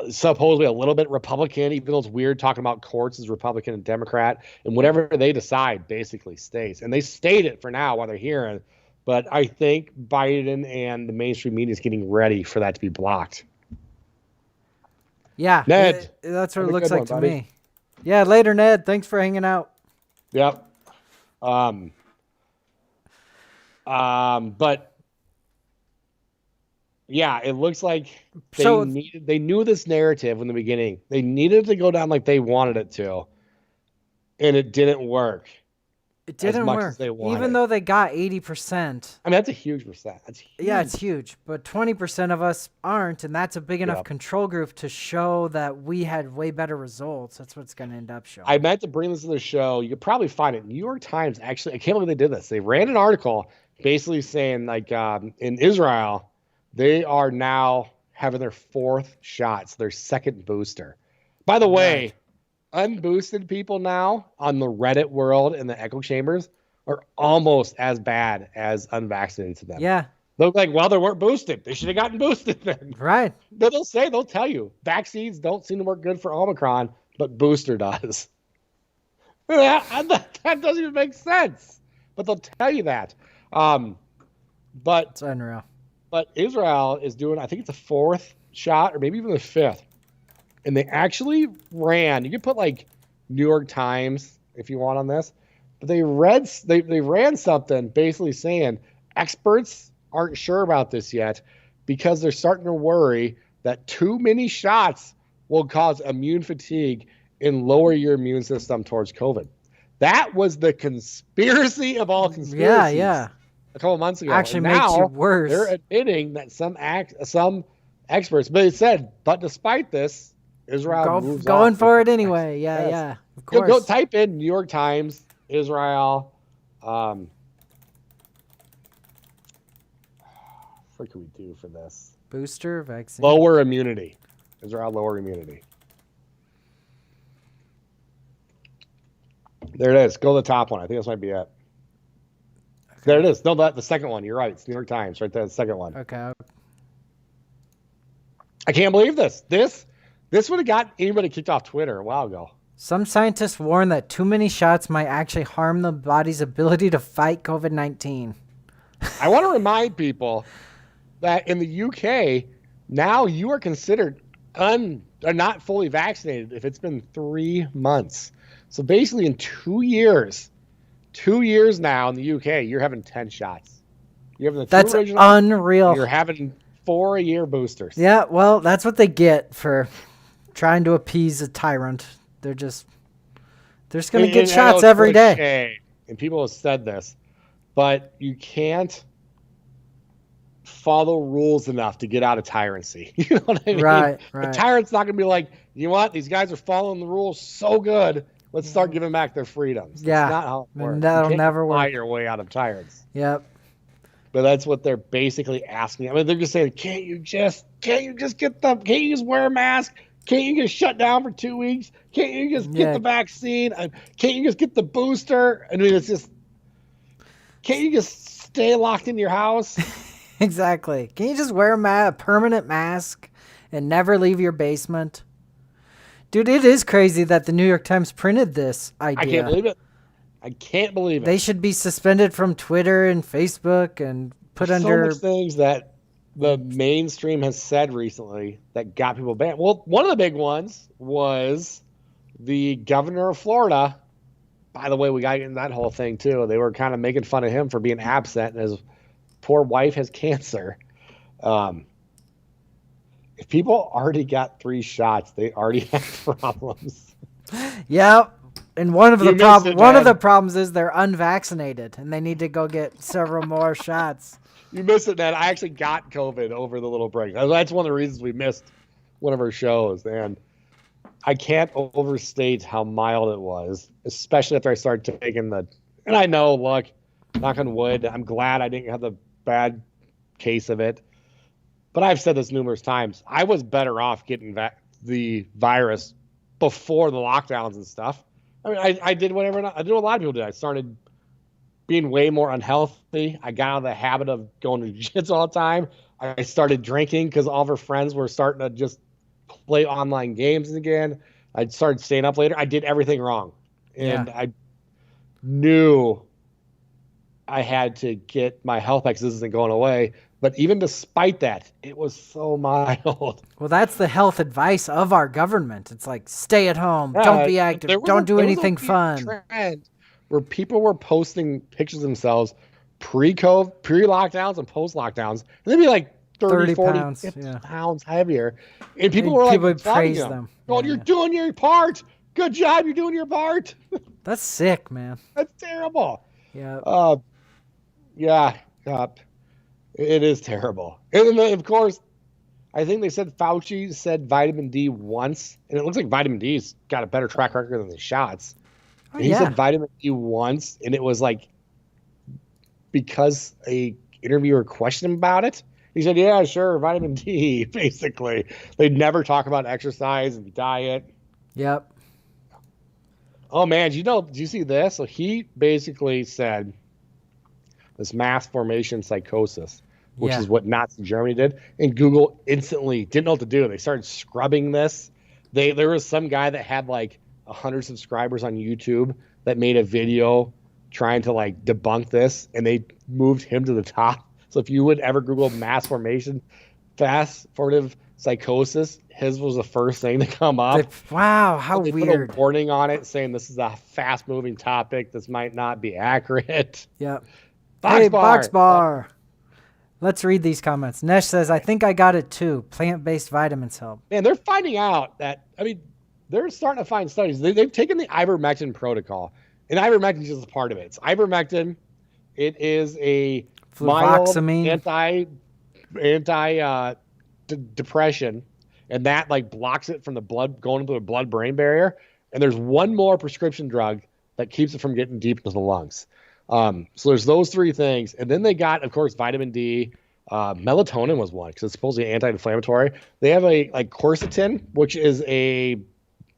supposedly a little bit Republican, even though it's weird talking about courts as Republican and Democrat. And whatever they decide basically stays. And they stayed it for now while they're hearing. But I think Biden and the mainstream media is getting ready for that to be blocked. Yeah, Ned, that's what it looks like to me. Yeah, later, Ned. Thanks for hanging out. Yep. But yeah, it looks like they knew this narrative in the beginning. They needed to go down like they wanted it to, and it didn't work. It didn't work, even though they got 80%. I mean, that's a huge percent. That's huge. Yeah, it's huge. But 20% of us aren't, and that's a big enough control group to show that we had way better results. That's what it's going to end up showing. I meant to bring this to the show. You could probably find it. New York Times, actually, I can't believe they did this. They ran an article basically saying, like, in Israel, they are now having their 4th shots, their 2nd booster. By the way, unboosted people now on the Reddit world and the echo chambers are almost as bad as unvaccinated to them. Yeah. They're like, well, they weren't boosted. They should have gotten boosted then. Right. They'll tell you vaccines don't seem to work good for Omicron, but booster does. That doesn't even make sense. But they'll tell you that. But it's unreal. But Israel is doing, I think it's the 4th shot or maybe even the 5th. And they actually ran, you can put like New York Times if you want on this, but they ran something basically saying experts aren't sure about this yet because they're starting to worry that too many shots will cause immune fatigue and lower your immune system towards COVID. That was the conspiracy of all conspiracies. Yeah. A couple months ago. Actually makes you worse. They're admitting that some experts, but it said, but despite this, Israel moves going off for it anyway. Yeah, yeah. Of course. Go type in New York Times, Israel. What can we do for this? Booster vaccine. Lower immunity. Israel lower immunity. There it is. Go to the top one. I think this might be it. Okay. There it is. No, the second one. You're right. It's New York Times right there. The second one. Okay. I can't believe this. This would have got anybody kicked off Twitter a while ago. Some scientists warn that too many shots might actually harm the body's ability to fight COVID-19. I want to remind people that in the UK, now you are considered not fully vaccinated if it's been 3 months. So basically in 2 years now in the UK, you're having 10 shots. You're having the That's original, unreal. You're having 4-a-year boosters. Yeah, well, that's what they get for trying to appease a tyrant. They're just going to get shots every day. And people have said this, but you can't follow rules enough to get out of tyrancy. You know what I mean? Right. The tyrant's not going to be like, you know what? These guys are following the rules so good. Let's start giving back their freedoms. Yeah. That's not how it works. That'll you can't never fly work. your way out of tyrants. Yep. But that's what they're basically asking. I mean, they're just saying, can't you just wear a mask? Can't you just shut down for 2 weeks? Can't you just get the vaccine? Can't you just get the booster? I mean, it's just, can't you just stay locked in your house? Exactly. Can you just wear a permanent mask and never leave your basement? Dude, it is crazy that the New York Times printed this idea. I can't believe it. They should be suspended from Twitter and Facebook and put under... So much things that the mainstream has said recently that got people banned. Well, one of the big ones was the governor of Florida. By the way, we got in that whole thing too. They were kind of making fun of him for being absent, and his poor wife has cancer. If people already got 3 shots, they already have problems. Yeah, and one of the problems is they're unvaccinated, and they need to go get several more shots. You missed it, man. I actually got COVID over the little break. That's one of the reasons we missed one of our shows, and I can't overstate how mild it was, especially after I started taking and I know, look, knock on wood, I'm glad I didn't have the bad case of it. But I've said this numerous times. I was better off getting the virus before the lockdowns and stuff. I mean, I did whatever. I did what a lot of people did. I started being way more unhealthy. I got out of the habit of going to gyms all the time. I started drinking because all of our friends were starting to just play online games again. I started staying up later. I did everything wrong. And I knew I had to get my health back because this isn't going away. But even despite that, it was so mild. Well, that's the health advice of our government. It's like, stay at home, don't be active, don't do anything fun. Trend where people were posting pictures of themselves pre-COVID, pre-lockdowns and post-lockdowns, and they'd be like 30 40 pounds, 50 pounds heavier. And people were like, praise them. Oh, you're doing your part. Good job, you're doing your part. That's sick, man. That's terrible. Yeah. It is terrible. And then, of course, I think they said Fauci said vitamin D once, and it looks like vitamin D's got a better track record than the shots. And he said vitamin D once, and it was like because a interviewer questioned him about it. He said, yeah, sure, vitamin D, basically. They'd never talk about exercise and diet. Yep. Oh, man, did you see this? So he basically said this mass formation psychosis, which is what Nazi Germany did. And Google instantly didn't know what to do. They started scrubbing this. There was some guy that had like 100 subscribers on YouTube that made a video trying to like debunk this, and they moved him to the top. So if you would ever Google mass formation, fast formative psychosis, his was the first thing to come up. Wow, how they weird. Put a warning on it saying this is a fast-moving topic. This might not be accurate. Yep. Box bar. Let's read these comments. Nesh says, I think I got it too. Plant-based vitamins help. Man, they're finding out that, they're starting to find studies. They've taken the ivermectin protocol, and ivermectin is just a part of it. It's ivermectin. It is a mild anti-depression, and that like blocks it from the blood going into the blood-brain barrier. And there's one more prescription drug that keeps it from getting deep into the lungs. So there's those three things. And then they got, of course, vitamin D. Melatonin was one because it's supposedly anti-inflammatory. They have a like quercetin, which is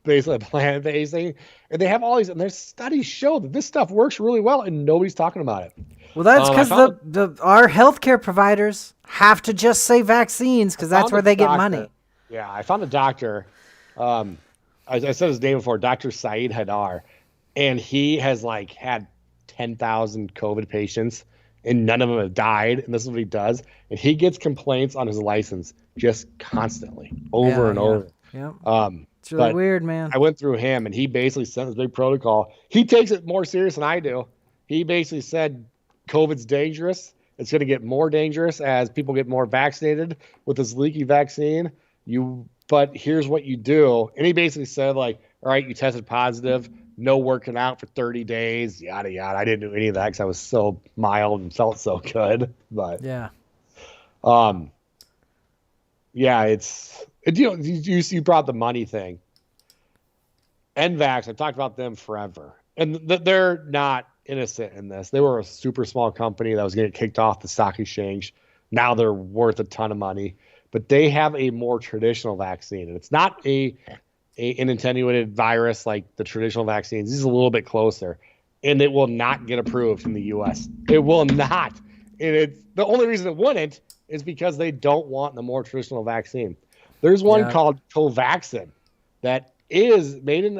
basically a plant-based thing. And they have all these, and their studies show that this stuff works really well, and nobody's talking about it. Well, that's because our healthcare providers have to just say vaccines because that's where they get money. Yeah, I found a doctor. I said his name before, Dr. Saeed Hadar, and he has like had 10,000 COVID patients, and none of them have died. And this is what he does. And he gets complaints on his license just constantly, over and over. Yeah. It's really weird, man. I went through him, and he basically sent this big protocol. He takes it more serious than I do. He basically said COVID's dangerous. It's going to get more dangerous as people get more vaccinated with this leaky vaccine. But here's what you do. And he basically said, like, all right, you tested positive, no working out for 30 days, yada, yada. I didn't do any of that because I was so mild and felt so good. But yeah. You brought the money thing. NVAX, I've talked about them forever. And they're not innocent in this. They were a super small company that was getting kicked off the stock exchange. Now they're worth a ton of money. But they have a more traditional vaccine. And it's not an attenuated virus like the traditional vaccines. This is a little bit closer. And it will not get approved in the U.S. It will not. And the only reason it wouldn't is because they don't want the more traditional vaccine. There's one called Covaxin that is made in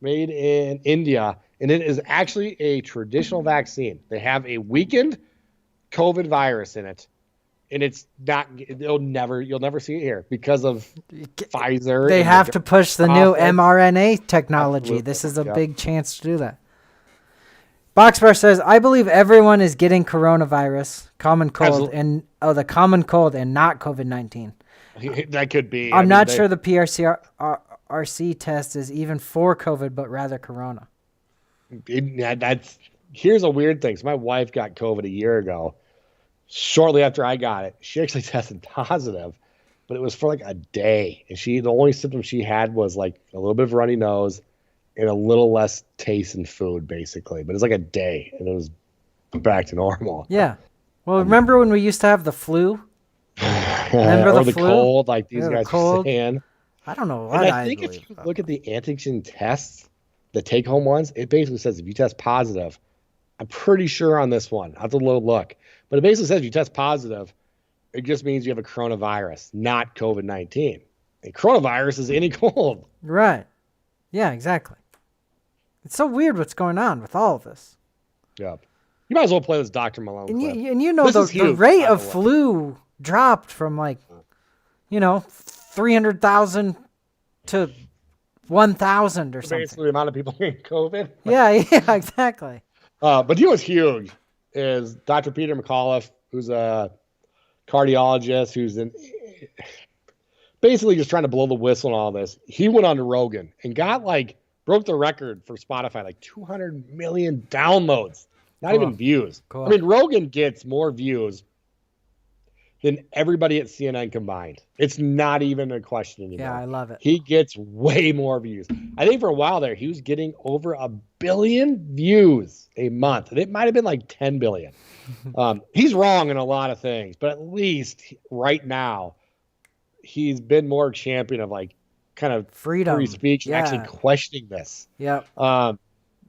India, and it is actually a traditional vaccine. They have a weakened COVID virus in it, and it's not. You'll never see it here because of Pfizer. They have to push the new mRNA technology. Absolutely. This is a big chance to do that. Boxbar says, I believe everyone is getting coronavirus, common cold, the common cold and not COVID-19. That could be. I'm not sure the PRC test is even for COVID, but rather corona. Here's a weird thing. So my wife got COVID a year ago. Shortly after I got it, she actually tested positive, but it was for like a day. And the only symptom she had was like a little bit of runny nose and a little less taste in food, basically. But it's like a day, and it was back to normal. Yeah. Well, remember when we used to have the flu? Remember or the flu? Cold, like these guys were saying. I don't know what I think if you look at the antigen tests, the take-home ones, it basically says if you test positive, I'm pretty sure on this one, I have to look, but it basically says if you test positive, it just means you have a coronavirus, not COVID-19. And coronavirus is any cold. Right. Yeah, exactly. It's so weird what's going on with all of this. Yep. You might as well play this Dr. Malone clip. You know the rate of flu dropped from 300,000 to 1,000 or something. Basically the amount of people getting COVID. Yeah, exactly. But he was huge. Is Dr. Peter McAuliffe, who's a cardiologist, who's basically just trying to blow the whistle on all this. He went on to Rogan and got broke the record for Spotify, 200 million downloads, not even views. Cool. I mean, Rogan gets more views than everybody at CNN combined. It's not even a question anymore. Yeah, I love it. He gets way more views. I think for a while there, he was getting over 1 billion views a month. And it might have been 10 billion. He's wrong in a lot of things, but at least right now, he's been more champion of kind of freedom, free speech, and actually questioning this. Yep.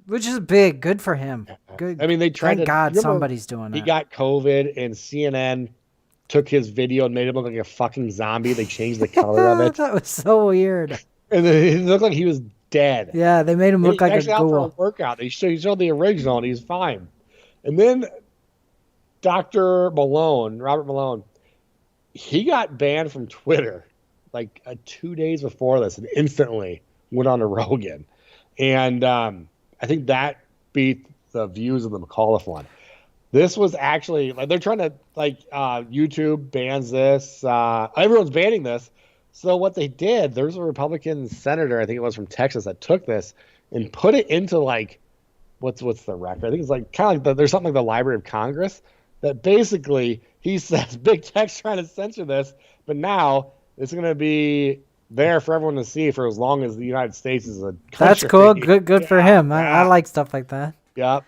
Which is big. Good for him. Good. I mean, they tried. Thank God somebody's doing that. He got COVID, and CNN took his video and made him look like a fucking zombie. They changed the color of it. That was so weird. And it looked like he was dead. Yeah, they made him look like a ghoul. Out for a workout. They showed the original, and he's fine. And then Dr. Malone, Robert Malone, he got banned from Twitter 2 days before this, and instantly went on to Rogan. And I think that beat the views of the McAuliffe one. This was actually they're trying to YouTube bans this. Everyone's banning this. So what they did, there's a Republican senator, I think it was from Texas, that took this and put it into what's the record? I think it's there's something like the Library of Congress that basically he says big tech's trying to censor this, but now It's going to be there for everyone to see for as long as the United States is a country. That's cool. Good for him. I like stuff like that. Yep.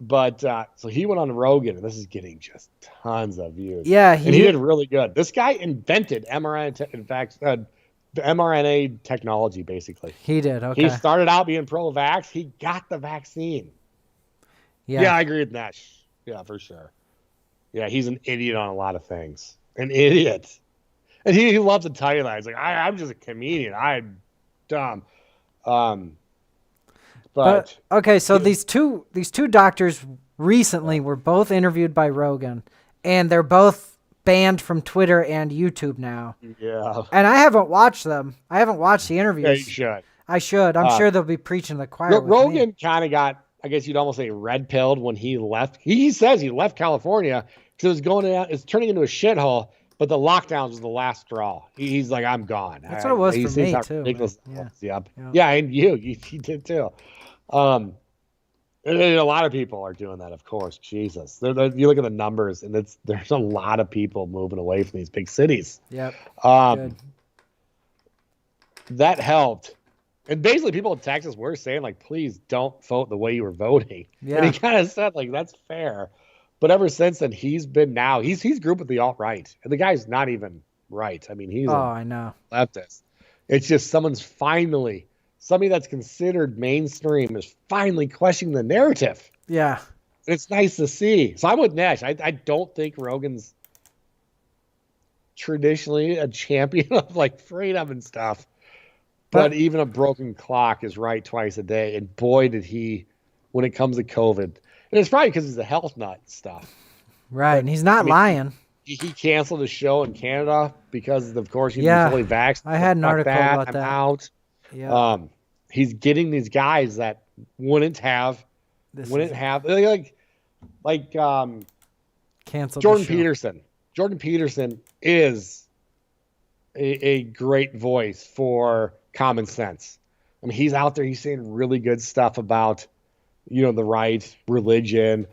But so he went on Rogan, and this is getting just tons of views. Yeah, and he did really good. This guy invented mRNA, the mRNA technology, basically. He did. Okay. He started out being pro-vax. He got the vaccine. Yeah, I agree with that. Yeah, for sure. Yeah, he's an idiot on a lot of things. An idiot. And he loves to tell you that. He's like, I'm just a comedian. I'm dumb. But okay, so these two doctors recently were both interviewed by Rogan, and they're both banned from Twitter and YouTube now. Yeah. And I haven't watched them. I haven't watched the interviews. Yeah, you should. I should. I'm sure they'll be preaching the choir. Rogan kind of got, I guess you'd almost say, red pilled when he left. He says he left California because it's turning into a shithole. But the lockdowns was the last straw. He's like, I'm gone. That's what it was for me too. Ridiculous. Yeah, and you did too. And a lot of people are doing that, of course. Jesus, you look at the numbers, and there's a lot of people moving away from these big cities. Yep. That helped. And basically, people in Texas were saying, like, please don't vote the way you were voting. Yeah. And he kind of said, like, that's fair. But ever since then, he's grouped with the alt-right. And the guy's not even right. I mean, he's I know. leftist. It's just somebody that's considered mainstream is finally questioning the narrative. Yeah. It's nice to see. So I'm with Nash. I don't think Rogan's traditionally a champion of like freedom and stuff. But even a broken clock is right twice a day. And boy, did he, when it comes to COVID. And it's probably because he's a health nut and stuff. Right, and he's not lying. He canceled a show in Canada because, of course, he's fully vaxxed. I had an article about that. I'm out. Yeah. He's getting these guys that wouldn't have canceled Jordan Peterson. Jordan Peterson is a great voice for common sense. I mean, he's out there. He's saying really good stuff about, the right, religion,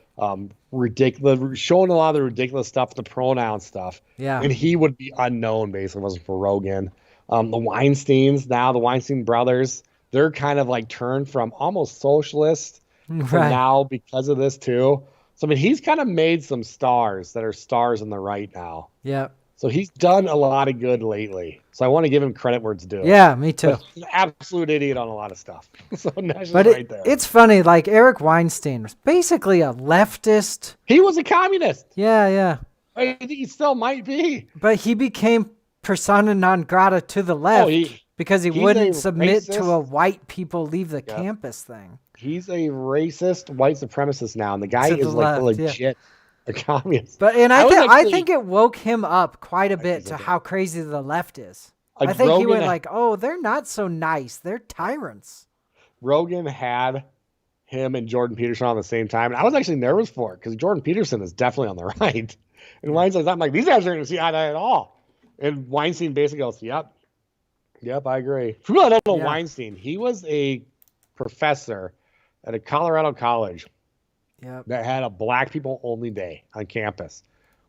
ridiculous, showing a lot of the ridiculous stuff, the pronoun stuff. Yeah. And he would be unknown basically, wasn't for Rogan. The Weinstein brothers, they're kind of like turned from almost socialist to now because of this too. So, I mean, he's kind of made some stars that are stars on the right now. Yeah. So he's done a lot of good lately. So I want to give him credit where it's due. Yeah, me too. But he's an absolute idiot on a lot of stuff. So Nash is but right there. It's funny, like Eric Weinstein was basically a leftist. He was a communist. Yeah. I think he still might be. But he became persona non grata to the left because he wouldn't submit to a white people leave the campus thing. He's a racist white supremacist now, and the guy is like legit a communist. But I think it woke him up quite a bit to how crazy the left is. I think he went like, "Oh, they're not so nice. They're tyrants." Rogan had him and Jordan Peterson on the same time, and I was actually nervous for it because Jordan Peterson is definitely on the right, and Weinstein's not. I'm like, these guys aren't going to see eye to eye at all. And Weinstein basically goes, "Yep, I agree." For people that don't know Weinstein, he was a professor at a Colorado college. That had a black people only day on campus.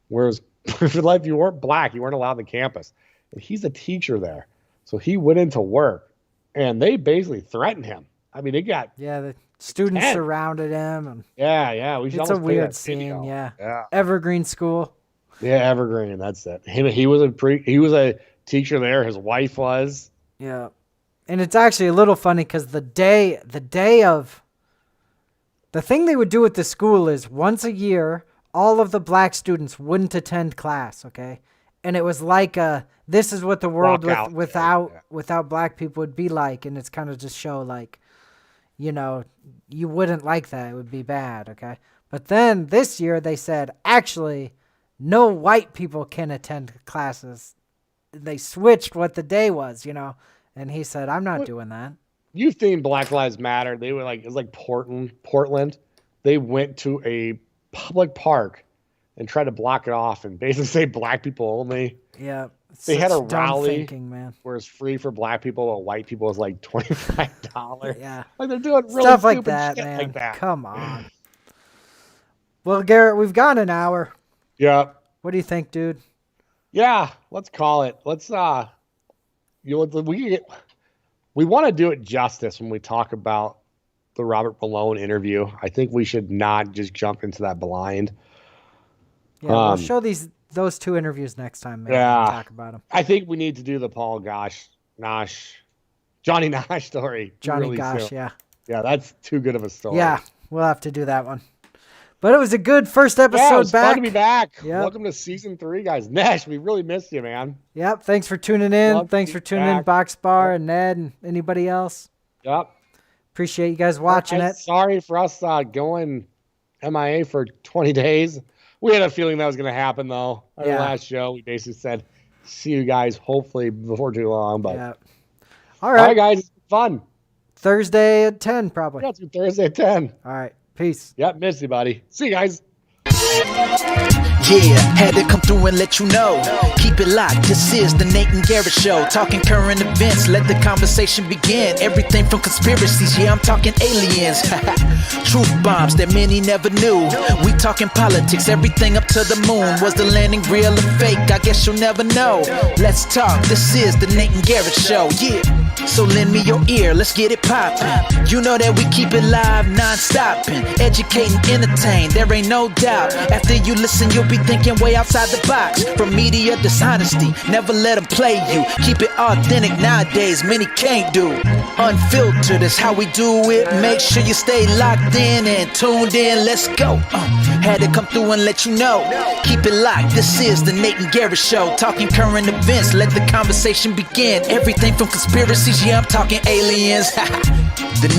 Whereas if you weren't black, you weren't allowed on campus. And he's a teacher there. So he went into work and they basically threatened him. I mean, they got the students surrounded him and it's a weird scene, Evergreen School. Yeah, Evergreen, that's it. He was a teacher there, his wife was. Yeah. And it's actually a little funny because the thing they would do at the school is once a year, all of the black students wouldn't attend class, okay? And it was like this is what the world without black people would be like, and it's kind of just show like, you wouldn't like that. It would be bad, okay? But then this year they said, actually, no white people can attend classes. They switched what the day was, and he said, I'm not doing that. You've seen Black Lives Matter. They were like, it's like Portland. They went to a public park and tried to block it off and basically say black people only. Yeah. They had a rally man. where it's free for black people, but white people is like $25. Yeah. Like they're doing really stuff like stupid that, shit man. like that. Come on. Well, Garrett, we've gone an hour. Yeah. What do you think, dude? Yeah, let's call it. Let's we want to do it justice when we talk about the Robert Malone interview. I think we should not just jump into that blind. Yeah, we'll show those 2 interviews next time. Maybe talk about them. I think we need to do the Johnny Nash story. Johnny really Gosh, soon. yeah. Yeah, that's too good of a story. Yeah, we'll have to do that one. But it was a good first episode it was back. Fun to be back. Yep. Welcome to season 3, guys. Nash, we really missed you, man. Yep. Thanks for tuning in. Love Thanks for tuning in, Box Bar and Ned and anybody else. Yep. Appreciate you guys watching it. Sorry for us going MIA for 20 days. We had a feeling that was going to happen, though. Our last show, we basically said, see you guys hopefully before too long. But All right, guys. It's fun. Thursday at 10, probably. Yeah, it's Thursday at 10. All right. Peace. Yep, miss you, buddy. See you guys. Yeah, had to come through and let you know. Keep it locked, this is the Nate and Garrett Show. Talking current events, let the conversation begin. Everything from conspiracies, yeah, I'm talking aliens. Truth bombs that many never knew. We talking politics, everything up to the moon. Was the landing real or fake? I guess you'll never know. Let's talk, this is the Nate and Garrett Show, yeah. So lend me your ear, let's get it poppin'. You know that we keep it live, non-stopping. Educate and entertain, there ain't no doubt. After you listen, you'll be thinking way outside the box. From media dishonesty, never let them play you. Keep it authentic nowadays, many can't do. Unfiltered is how we do it. Make sure you stay locked in and tuned in, let's go. Had to come through and let you know. Keep it locked, this is the Nate and Garrett Show. Talking current events, let the conversation begin. Everything from conspiracies, yeah, I'm talking aliens. The Nate